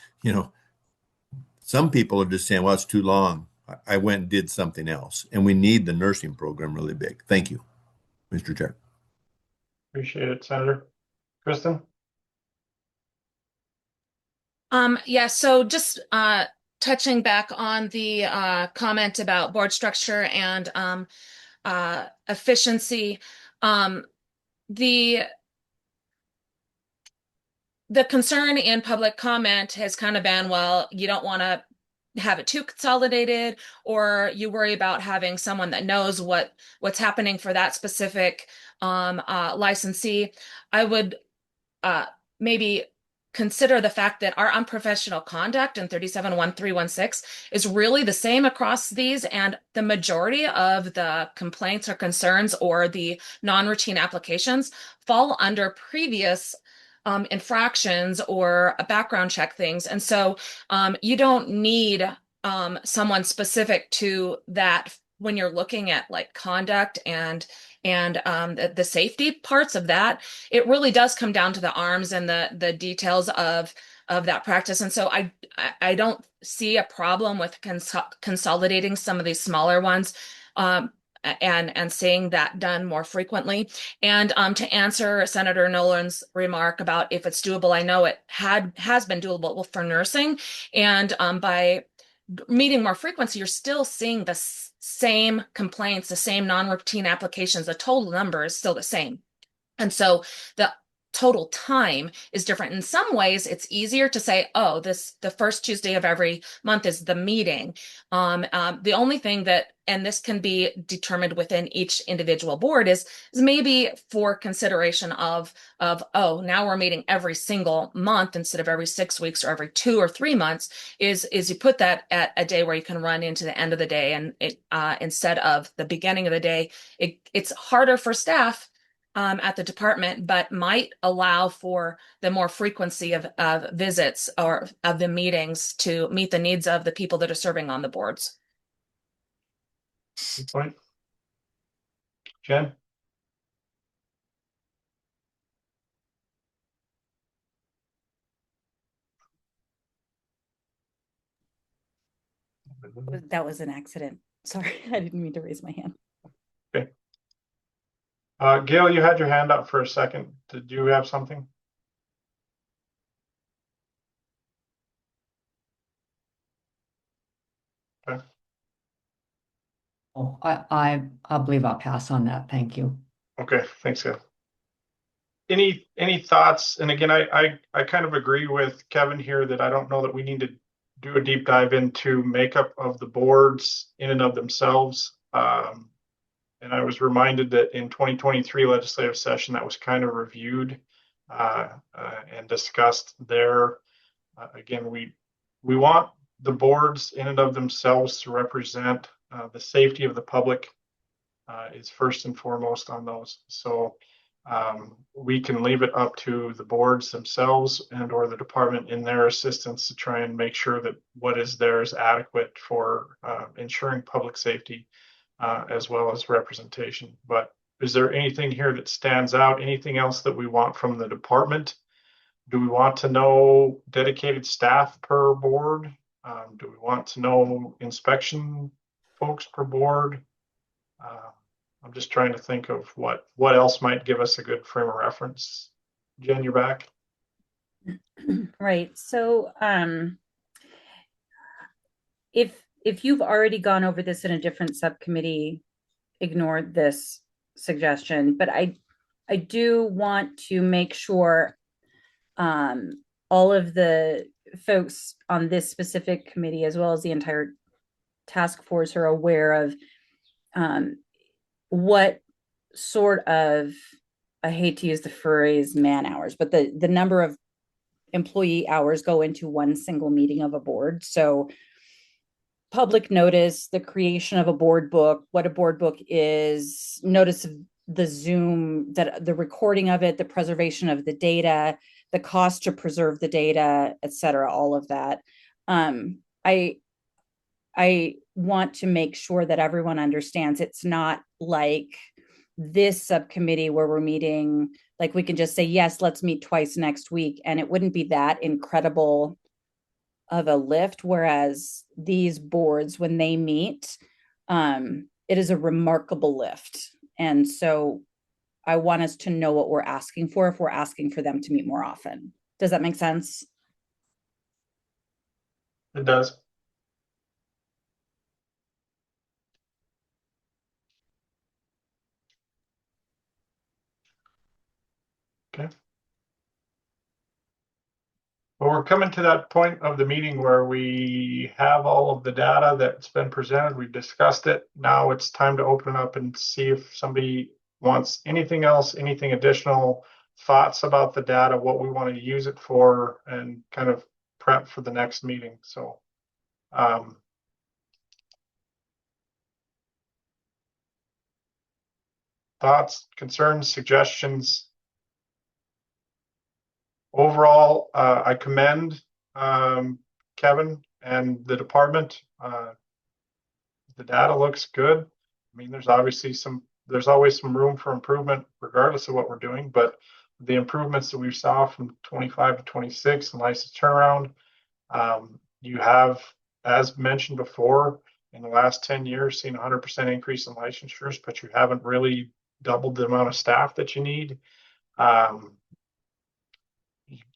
some people are just saying, well, it's too long. I went and did something else. And we need the nursing program really big. Thank you, Mr. Chair. Appreciate it, Senator. Kristen? Yeah, so just touching back on the comment about board structure and efficiency, the the concern in public comment has kind of been, well, you don't want to have it too consolidated, or you worry about having someone that knows what's happening for that specific licensee. I would uh, maybe consider the fact that our unprofessional conduct in 371316 is really the same across these, and the majority of the complaints or concerns or the non-routine applications fall under previous infractions or background check things. And so you don't need someone specific to that when you're looking at like conduct and the safety parts of that. It really does come down to the arms and the details of that practice. And so I don't see a problem with consolidating some of these smaller ones. And seeing that done more frequently. And to answer Senator Nolan's remark about if it's doable, I know it has been doable for nursing, and by meeting more frequency, you're still seeing the same complaints, the same non-routine applications. The total number is still the same, and so the total time is different. In some ways, it's easier to say, oh, the first Tuesday of every month is the meeting. The only thing that, and this can be determined within each individual board, is maybe for consideration of oh, now we're meeting every single month instead of every 6 weeks or every 2 or 3 months, is you put that at a day where you can run into the end of the day, and it instead of the beginning of the day. It's harder for staff at the department, but might allow for the more frequency of visits or of the meetings to meet the needs of the people that are serving on the boards. Good point. Jen? That was an accident. Sorry, I didn't mean to raise my hand. Okay. Gail, you had your hand up for a second. Did you have something? Okay. Oh, I believe I'll pass on that. Thank you. Okay, thanks, Gail. Any thoughts? And again, I kind of agree with Kevin here that I don't know that we need to do a deep dive into makeup of the boards in and of themselves. And I was reminded that in 2023 legislative session, that was kind of reviewed and discussed there. Again, we want the boards in and of themselves to represent the safety of the public is first and foremost on those. So we can leave it up to the boards themselves and or the department in their assistance to try and make sure that what is there is adequate for ensuring public safety as well as representation. But is there anything here that stands out? Anything else that we want from the department? Do we want to know dedicated staff per board? Do we want to know inspection folks per board? I'm just trying to think of what else might give us a good frame of reference. Jen, you're back. Right. So if you've already gone over this in a different subcommittee, ignore this suggestion. But I do want to make sure all of the folks on this specific committee, as well as the entire task force, are aware of what sort of, I hate to use the phrase man hours, but the number of employee hours go into one single meeting of a board. So public notice, the creation of a board book, what a board book is, notice of the Zoom, that the recording of it, the preservation of the data, the cost to preserve the data, et cetera, all of that. I want to make sure that everyone understands it's not like this subcommittee where we're meeting, like we can just say, yes, let's meet twice next week. And it wouldn't be that incredible of a lift. Whereas these boards, when they meet, it is a remarkable lift. And so I want us to know what we're asking for if we're asking for them to meet more often. Does that make sense? It does. Okay. Well, we're coming to that point of the meeting where we have all of the data that's been presented. We've discussed it. Now it's time to open up and see if somebody wants anything else, anything additional, thoughts about the data, what we want to use it for, and kind of prep for the next meeting. So, thoughts, concerns, suggestions. Overall, I commend Kevin and the department. The data looks good. I mean, there's always some room for improvement regardless of what we're doing, but the improvements that we saw from 25 to 26 and license turnaround, you have, as mentioned before, in the last 10 years, seen 100% increase in licensures, but you haven't really doubled the amount of staff that you need.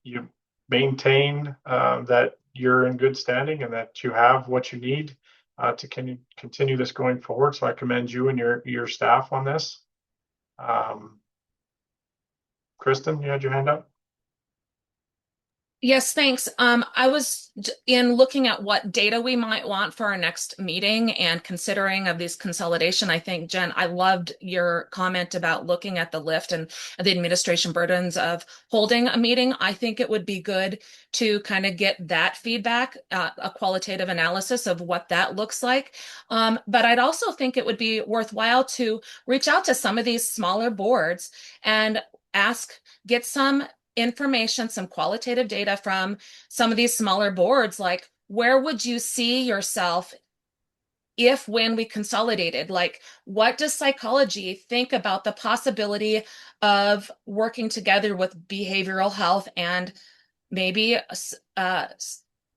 You maintain that you're in good standing and that you have what you need to continue this going forward. So I commend you and your staff on this. Kristen, you had your hand up. Yes, thanks. I was in looking at what data we might want for our next meeting and considering of these consolidation. I think, Jen, I loved your comment about looking at the lift and the administration burdens of holding a meeting. I think it would be good to kind of get that feedback, a qualitative analysis of what that looks like. But I'd also think it would be worthwhile to reach out to some of these smaller boards and get some information, some qualitative data from some of these smaller boards, like where would you see yourself if when we consolidated? Like, what does psychology think about the possibility of working together with behavioral health and maybe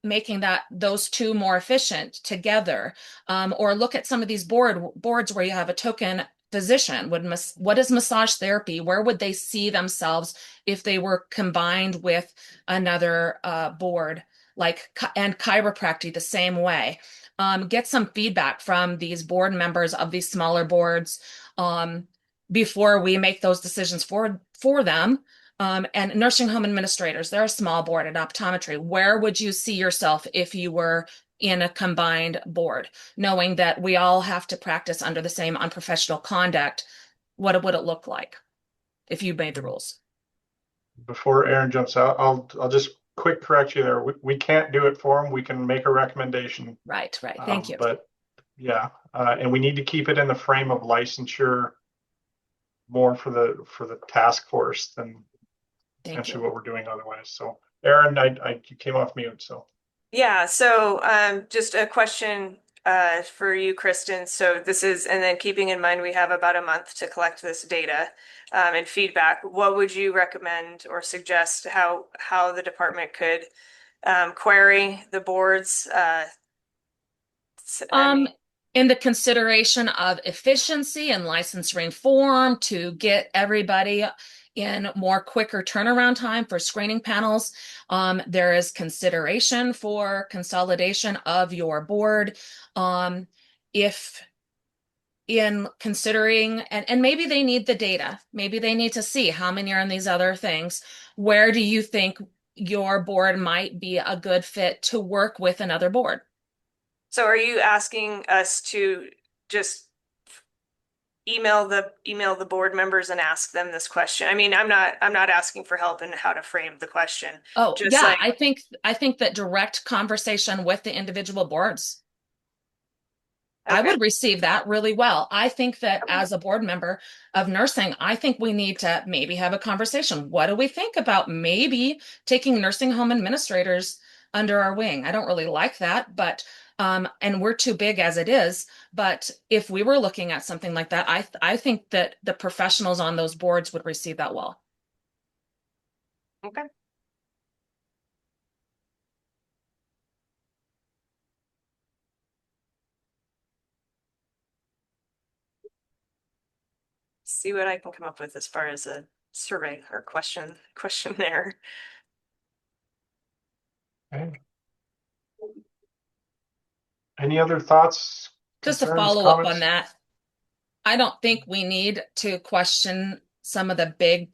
making those two more efficient together? Or look at some of these boards where you have a token physician. What is massage therapy? Where would they see themselves if they were combined with another board? And chiropractic the same way. Get some feedback from these board members of these smaller boards before we make those decisions for them. And nursing home administrators, they're a small board. In optometry, where would you see yourself if you were in a combined board, knowing that we all have to practice under the same unprofessional conduct? What would it look like if you made the rules? Before Aaron jumps out, I'll just quick correct you there. We can't do it for them. We can make a recommendation. Right. Thank you. But yeah, and we need to keep it in the frame of licensure more for the task force than essentially what we're doing otherwise. So Aaron, you came off mute, so. Yeah, so just a question for you, Kristen. So and then keeping in mind we have about a month to collect this data and feedback. What would you recommend or suggest how the department could query the boards? In the consideration of efficiency and license reform to get everybody in more quicker turnaround time for screening panels. There is consideration for consolidation of your board. If in considering, and maybe they need the data, maybe they need to see how many are in these other things. Where do you think your board might be a good fit to work with another board? So are you asking us to just email the board members and ask them this question? I mean, I'm not asking for help in how to frame the question. Oh, just yeah, like, I think that direct conversation with the individual boards, okay. I would receive that really well. I think that as a board member of nursing, I think we need to maybe have a conversation. What do we think about maybe taking nursing home administrators under our wing? I don't really like that, but and we're too big as it is. But if we were looking at something like that, I think that the professionals on those boards would receive that well. Okay. See what I can come up with as far as a survey or questionnaire. Okay. Any other thoughts? Just to concerns, follow up comments? on that, I don't think we need to question some of the big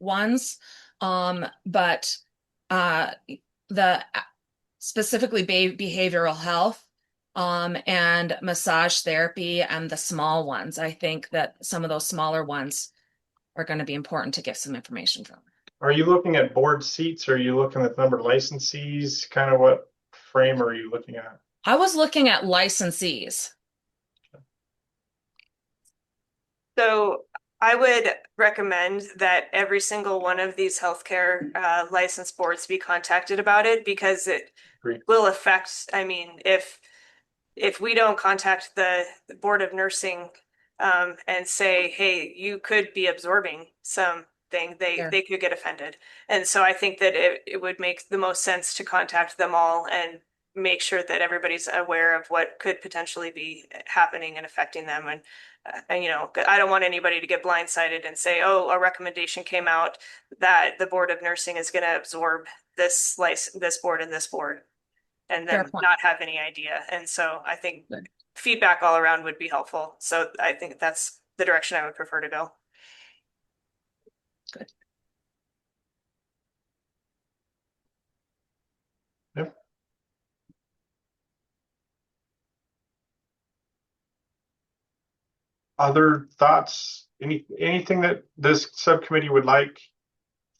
ones. But the specifically behavioral health and massage therapy and the small ones, I think that some of those smaller ones are going to be important to get some information from. Are you looking at board seats? Or are you looking at the number of licensees? Kind of what frame are you looking at? I was looking at licensees. So I would recommend that every single one of these healthcare license boards be contacted about it, because it Agreed. will affect, I mean, if we don't contact the Board of Nursing and say, hey, you could be absorbing something, Sure. they could get offended. And so I think that it would make the most sense to contact them all and make sure that everybody's aware of what could potentially be happening and affecting them. And you know, I don't want anybody to get blindsided and say, oh, a recommendation came out that the Board of Nursing is going to absorb this board and this board, and Fair then point. not have any idea. And so I think Good. feedback all around would be helpful. So I think that's the direction I would prefer to go. Good. Yep. Other thoughts? Anything that this subcommittee would like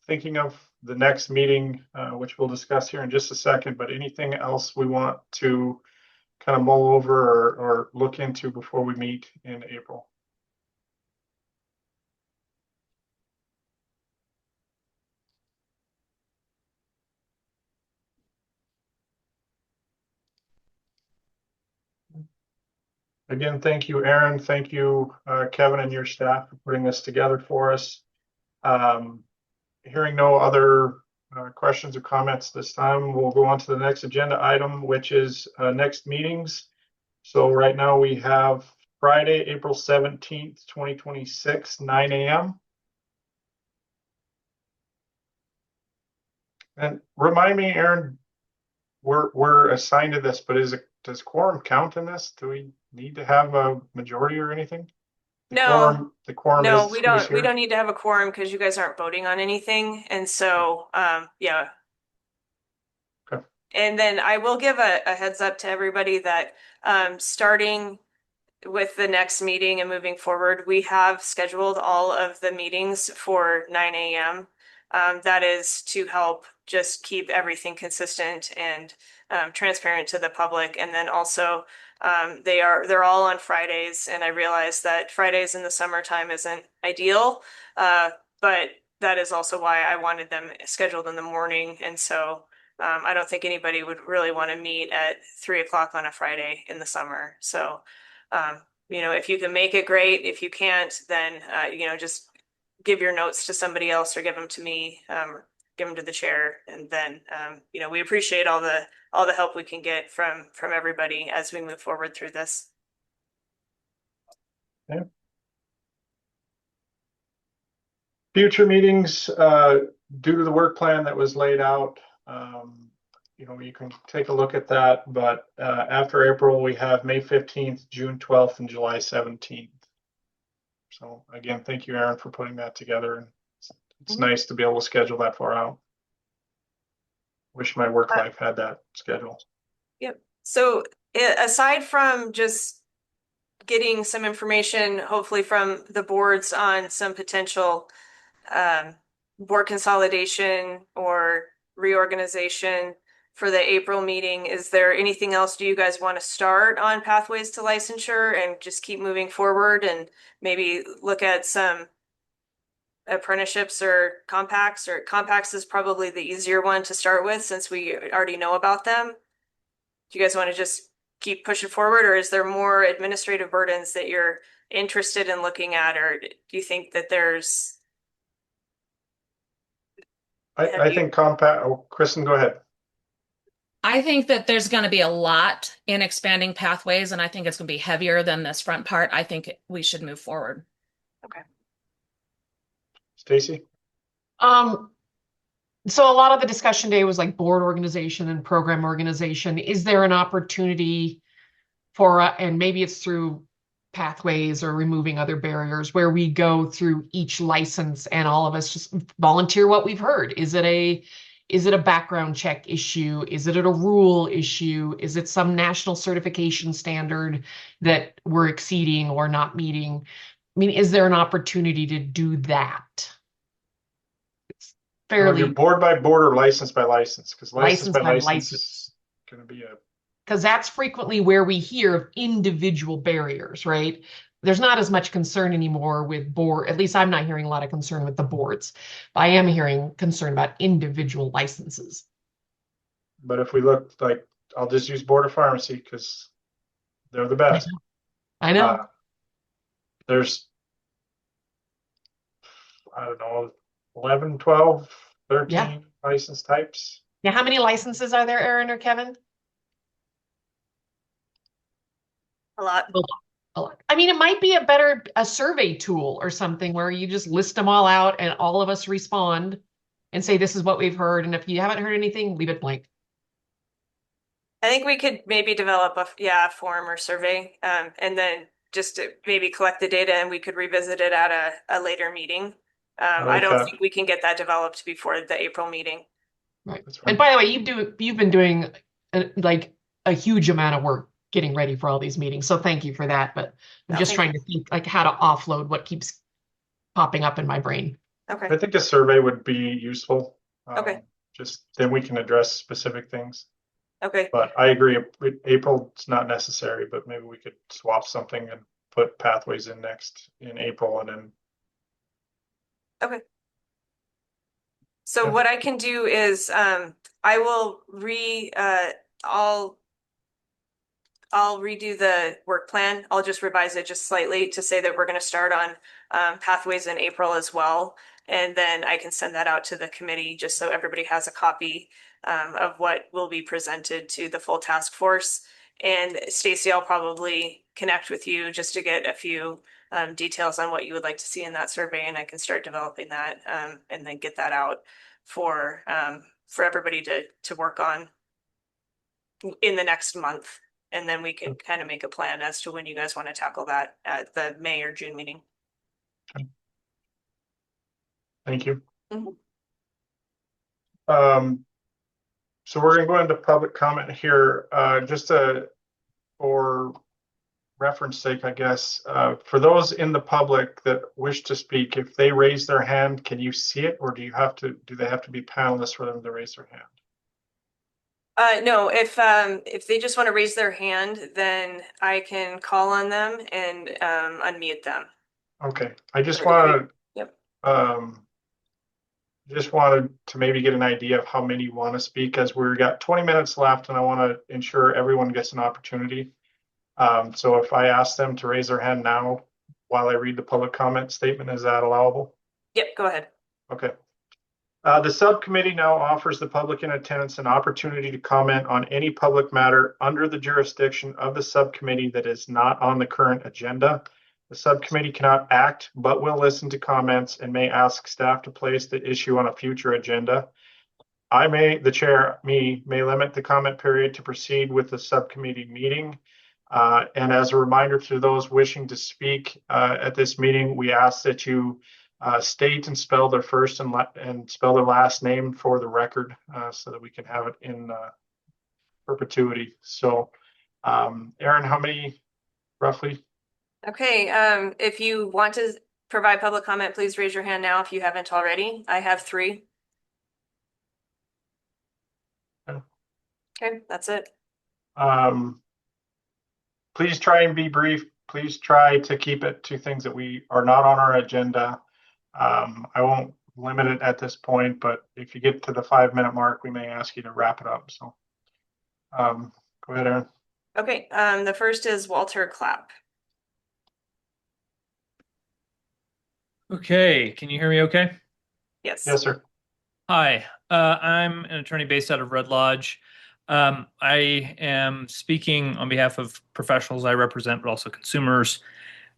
thinking of the next meeting, which we'll discuss here in just a second, but anything else we want to kind of mull over or look into before we meet in April? Again, thank you, Aaron. Thank you, Kevin, and your staff for putting this together for us. Hearing no other questions or comments this time, we'll go on to the next agenda item, which is next meetings. So right now we have Friday, April 17th, 2026, 9 a.m. And remind me, Aaron, we're assigned to this, but does quorum count in this? Do we need to have a majority or anything? No, The quorum no, is who's we here? don't need to have a quorum because you guys aren't voting on anything. And so, yeah. Okay. And then I will give a heads up to everybody that starting with the next meeting and moving forward, we have scheduled all of the meetings for 9 a.m. That is to help just keep everything consistent and transparent to the public. And then also, they're all on Fridays, and I realize that Fridays in the summertime isn't ideal, but that is also why I wanted them scheduled in the morning. And so I don't think anybody would really want to meet at 3 o'clock on a Friday in the summer. So you know, if you can make it, great. If you can't, then you know, just give your notes to somebody else or give them to me, give them to the chair, and then you know, we appreciate all the help we can get from everybody as we move forward through this. Okay. Future meetings, due to the work plan that was laid out, you know, you can take a look at that, but after April, we have May 15th, June 12th, and July 17th. So again, thank you, Aaron, for putting that together. And it's nice to be able to schedule that far out. Wish my work life had that schedule. Yep. So aside from just getting some information, hopefully from the boards on some potential board consolidation or reorganization for the April meeting, is there anything else do you guys want to start on pathways to licensure and just keep moving forward and maybe look at some apprenticeships or compacts? Or compacts is probably the easier one to start with since we already know about them. Do you guys want to just keep pushing forward, or is there more administrative burdens that you're interested in looking at, or do you think that there's I think compact. Oh, Kristen, go ahead. I think that there's going to be a lot in expanding pathways, and I think it's going to be heavier than this front part. I think we should move forward. Okay. Stacy? So a lot of the discussion today was like board organization and program organization. Is there an opportunity for, and maybe it's through pathways or removing other barriers where we go through each license and all of us just volunteer what we've heard. Is it a background check issue? Is it a rule issue? Is it some national certification standard that we're exceeding or not meeting? I mean, is there an opportunity to do that? It's You want to do fairly board by board or license by license? Because license license by by license license. is going to be a Because that's frequently where we hear of individual barriers, right? There's not as much concern anymore with board, at least I'm not hearing a lot of concern with the boards. I am hearing concern about individual licenses. But if we look like, I'll just use Board of Pharmacy because they're the best. I know. There's, I don't know, 11, 12, 13 Yeah. license types. Now, how many licenses are there, Aaron or Kevin? A lot. A lot. I mean, it might be a survey tool or something where you just list them all out and all of us respond and say, this is what we've heard. And if you haven't heard anything, leave it blank. I think we could maybe develop a form or survey, and then just to maybe collect the data and we could revisit it at a later meeting. I like don't that. think we can get that developed before the April meeting. Right. That's And right. by the way, you've been doing like a huge amount of work getting ready for all these meetings. So thank you for that. But I'm No, just thank trying to think like how to offload what keeps popping up in my brain. Okay. I think a survey would be useful. Okay. Just then we can address specific things. Okay. But I agree, April is not necessary, but maybe we could swap something and put pathways in next in April and then. Okay. So Yeah. what I can do is I will I'll redo the work plan. I'll just revise it just slightly to say that we're going to start on pathways in April as well. And then I can send that out to the committee just so everybody has a copy of what will be presented to the full task force. And Stacy, I'll probably connect with you just to get a few details on what you would like to see in that survey, and I can start developing that and then get that out for everybody to work on in the next month. And then we can kind of make a plan as to when you guys want to tackle that at the May or June meeting. Thank you. Mhm. So we're going to go into public comment here, for reference sake, I guess. For those in the public that wish to speak, if they raise their hand, can you see it, or do they have to be panelists for them to raise their hand? No, if they just want to raise their hand, then I can call on them and unmute them. Okay, I just want Yep. to just wanted to maybe get an idea of how many want to speak, as we've got 20 minutes left and I want to ensure everyone gets an opportunity. So if I ask them to raise their hand now while I read the public comment statement, is that allowable? Yep, go ahead. Okay. The subcommittee now offers the public in attendance an opportunity to comment on any public matter under the jurisdiction of the subcommittee that is not on the current agenda. The subcommittee cannot act, but will listen to comments and may ask staff to place the issue on a future agenda. The chair may limit the comment period to proceed with the subcommittee meeting. And as a reminder to those wishing to speak at this meeting, we ask that you state and spell their first and spell their last name for the record, so that we can have it in perpetuity. So, Aaron, how many roughly? Okay, if you want to provide public comment, please raise your hand now if you haven't already. I have 3. Okay, that's it. Please try and be brief. Please try to keep it to things that we are not on our agenda. I won't limit it at this point, but if you get to the 5-minute mark, we may ask you to wrap it up. So go ahead, Aaron. Okay, the first is Walter Clapp. Okay, can you hear me okay? Yes. Yes, sir. Hi, I'm an attorney based out of Red Lodge. I am speaking on behalf of professionals I represent, but also consumers.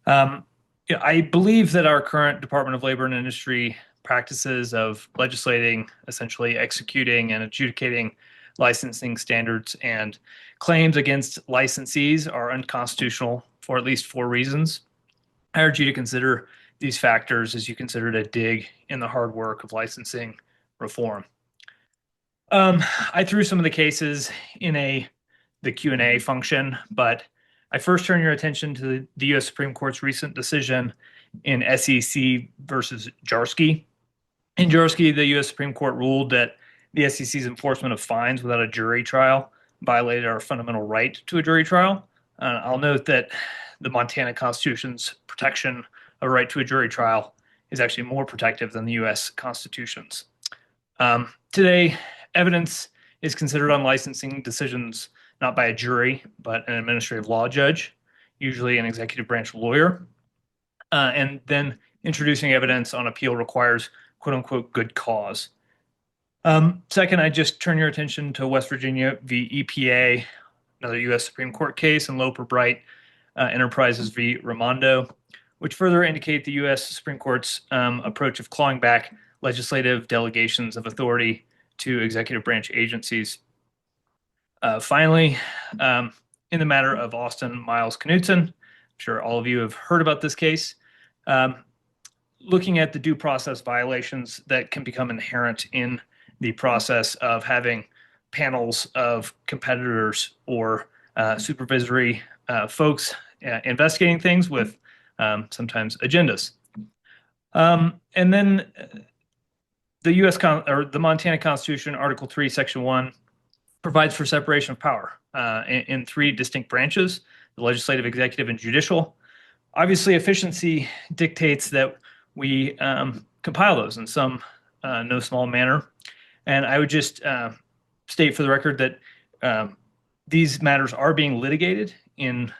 I believe that our current Department of Labor and Industry practices of legislating, essentially executing and adjudicating licensing standards, and claims against licensees are unconstitutional for at least 4 reasons. I urge you to consider these factors as you consider to dig in the hard work of licensing reform. I threw some of the cases in the Q&A function, but I first turn your attention to the U.S. Supreme Court's recent decision in SEC versus Jarsky. In Jarsky, the U.S. Supreme Court ruled that the SEC's enforcement of fines without a jury trial violated our fundamental right to a jury trial. I'll note that the Montana Constitution's protection of a right to a jury trial is actually more protective than the U.S. Constitution's. Today, evidence is considered on licensing decisions not by a jury, but an administrative law judge, usually an executive branch lawyer. And then introducing evidence on appeal requires quote unquote good cause. Second, I just turn your attention to West Virginia v. EPA, another U.S. Supreme Court case, and Loper Bright Enterprises v. Raimondo, which further indicate the U.S. Supreme Court's approach of clawing back legislative delegations of authority to executive branch agencies. Finally, in the matter of Austin Miles Knudsen, I'm sure all of you have heard about this case. Looking at the due process violations that can become inherent in the process of having panels of competitors or supervisory folks investigating things with sometimes agendas. And then the Montana Constitution, Article 3, Section 1, provides for separation of power in 3 distinct branches: the legislative, executive, and judicial. Obviously, efficiency dictates that we compile those in some no small manner. And I would just state for the record that these matters are being litigated in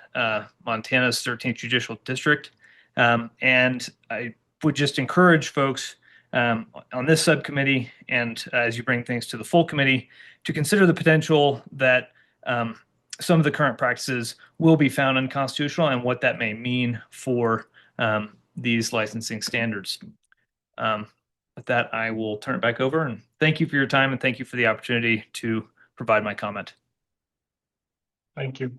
Montana's 13th Judicial District. And I would just encourage folks on this subcommittee, and as you bring things to the full committee, to consider the potential that some of the current practices will be found unconstitutional and what that may mean for these licensing standards. With that, I will turn it back over, and thank you for your time and thank you for the opportunity to provide my comment. Thank you.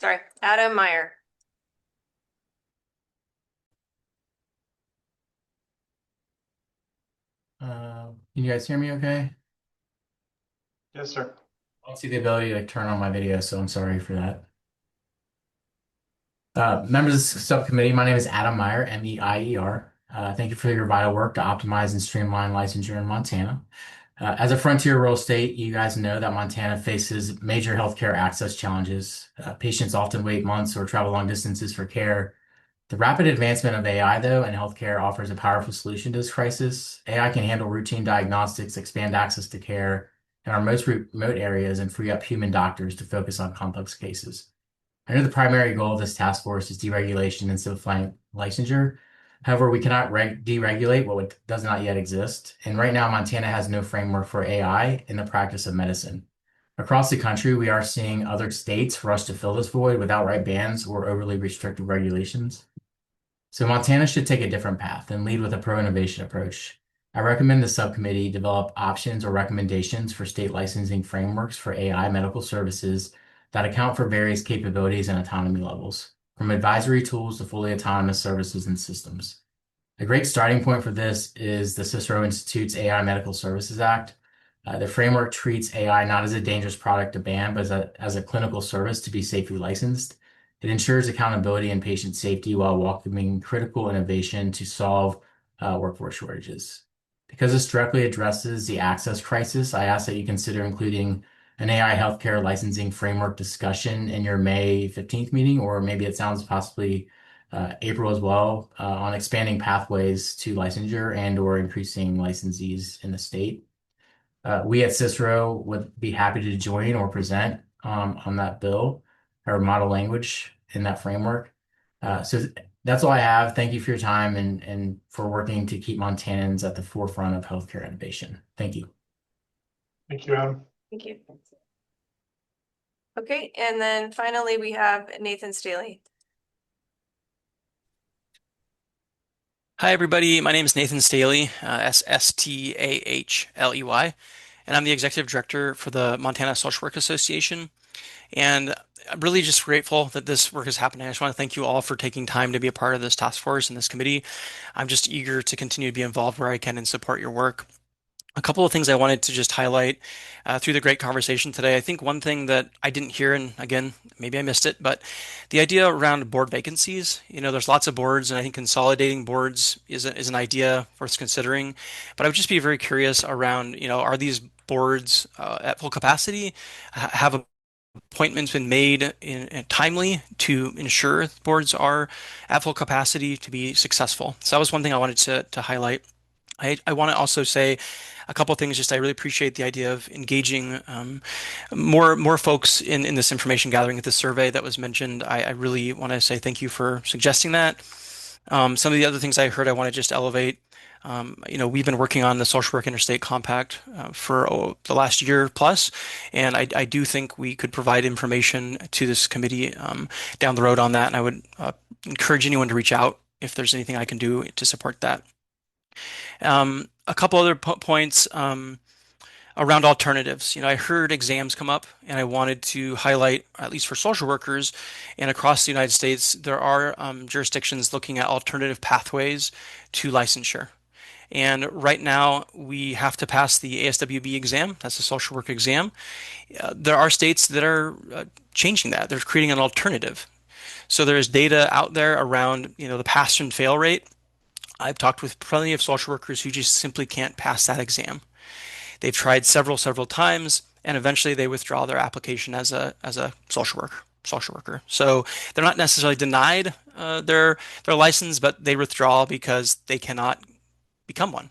Sorry, Adam Meyer. Can you guys hear me okay? Yes, sir. I don't see the ability to turn on my video, so I'm sorry for that. Members of the subcommittee, my name is Adam Meyer, M-E-I-E-R. Thank you for your vital work to optimize and streamline licensure in Montana. As a frontier rural state, you guys know that Montana faces major healthcare access challenges. Patients often wait months or travel long distances for care. The rapid advancement of AI, though, in healthcare offers a powerful solution to this crisis. AI can handle routine diagnostics, expand access to care in our most remote areas, and free up human doctors to focus on complex cases. I know the primary goal of this task force is deregulation and simplifying licensure. However, we cannot deregulate what does not yet exist. And right now, Montana has no framework for AI in the practice of medicine. Across the country, we are seeing other states rush to fill this void with outright bans or overly restrictive regulations. So Montana should take a different path and lead with a pro-innovation approach. I recommend the subcommittee develop options or recommendations for state licensing frameworks for AI medical services that account for various capabilities and autonomy levels, from advisory tools to fully autonomous services and systems. A great starting point for this is the Cicero Institute's AI Medical Services Act. The framework treats AI not as a dangerous product to ban, but as a clinical service to be safely licensed. It ensures accountability and patient safety while welcoming critical innovation to solve workforce shortages. Because this directly addresses the access crisis, I ask that you consider including an AI healthcare licensing framework discussion in your May 15th meeting, or maybe it sounds possibly April as well, on expanding pathways to licensure and or increasing licensees in the state. We at Cicero would be happy to join or present on that bill or model language in that framework. So that's all I have. Thank you for your time and for working to keep Montanans at the forefront of healthcare innovation. Thank you. Thank you, Adam. Thank you. Okay, and then finally we have Nathan Staley. Hi, everybody. My name is Nathan Staley, Stahley, and I'm the Executive Director for the Montana Social Work Association. And I'm really just grateful that this work is happening. I just want to thank you all for taking time to be a part of this task force and this committee. I'm just eager to continue to be involved where I can and support your work. A couple of things I wanted to just highlight through the great conversation today. I think one thing that I didn't hear, and again, maybe I missed it, but the idea around board vacancies. There's lots of boards, and I think consolidating boards is an idea worth considering. But I would just be very curious around, are these boards at full capacity? Have appointments been made in timely to ensure boards are at full capacity to be successful? So that was one thing I wanted to highlight. I want to also say a couple of things. Just I really appreciate the idea of engaging more folks in this information gathering at the survey that was mentioned. I really want to say thank you for suggesting that. Some of the other things I heard, I want to just elevate. We've been working on the Social Work Interstate Compact for the last year plus, and I do think we could provide information to this committee down the road on that. And I would encourage anyone to reach out if there's anything I can do to support that. A couple other points around alternatives. I heard exams come up, and I wanted to highlight, at least for social workers and across the United States, there are jurisdictions looking at alternative pathways to licensure. And right now, we have to pass the ASWB exam. That's the social work exam. There are states that are changing that. They're creating an alternative. So there's data out there around, the pass and fail rate. I've talked with plenty of social workers who just simply can't pass that exam. They've tried several times, and eventually they withdraw their application as a social worker. So they're not necessarily denied their license, but they withdraw because they cannot become one.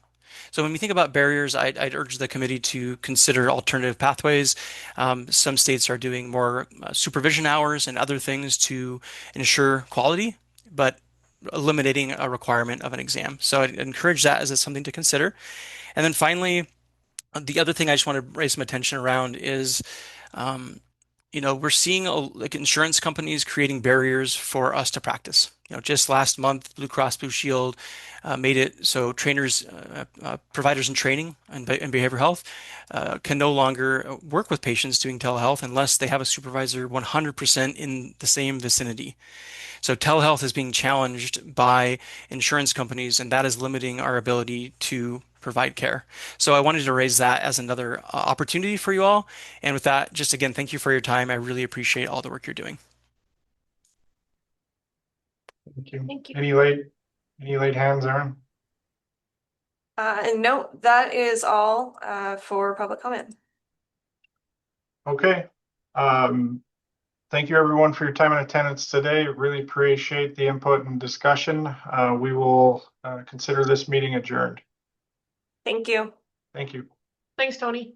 So when we think about barriers, I'd urge the committee to consider alternative pathways. Some states are doing more supervision hours and other things to ensure quality, but eliminating a requirement of an exam. So I'd encourage that as something to consider. And then finally, the other thing I just want to raise some attention around is, we're seeing like insurance companies creating barriers for us to practice. Just last month, Blue Cross Blue Shield made it so trainers, providers in training and behavioral health can no longer work with patients doing telehealth unless they have a supervisor 100% in the same vicinity. So telehealth is being challenged by insurance companies, and that is limiting our ability to provide care. So I wanted to raise that as another opportunity for you all. And with that, just again, thank you for your time. I really appreciate all the work you're doing. Thank you. Thank you. Any late hands, Aaron? No, that is all for public comment. Okay. Thank you everyone for your time and attendance today. Really appreciate the input and discussion. We will consider this meeting adjourned. Thank you. Thank you. Thanks, Tony.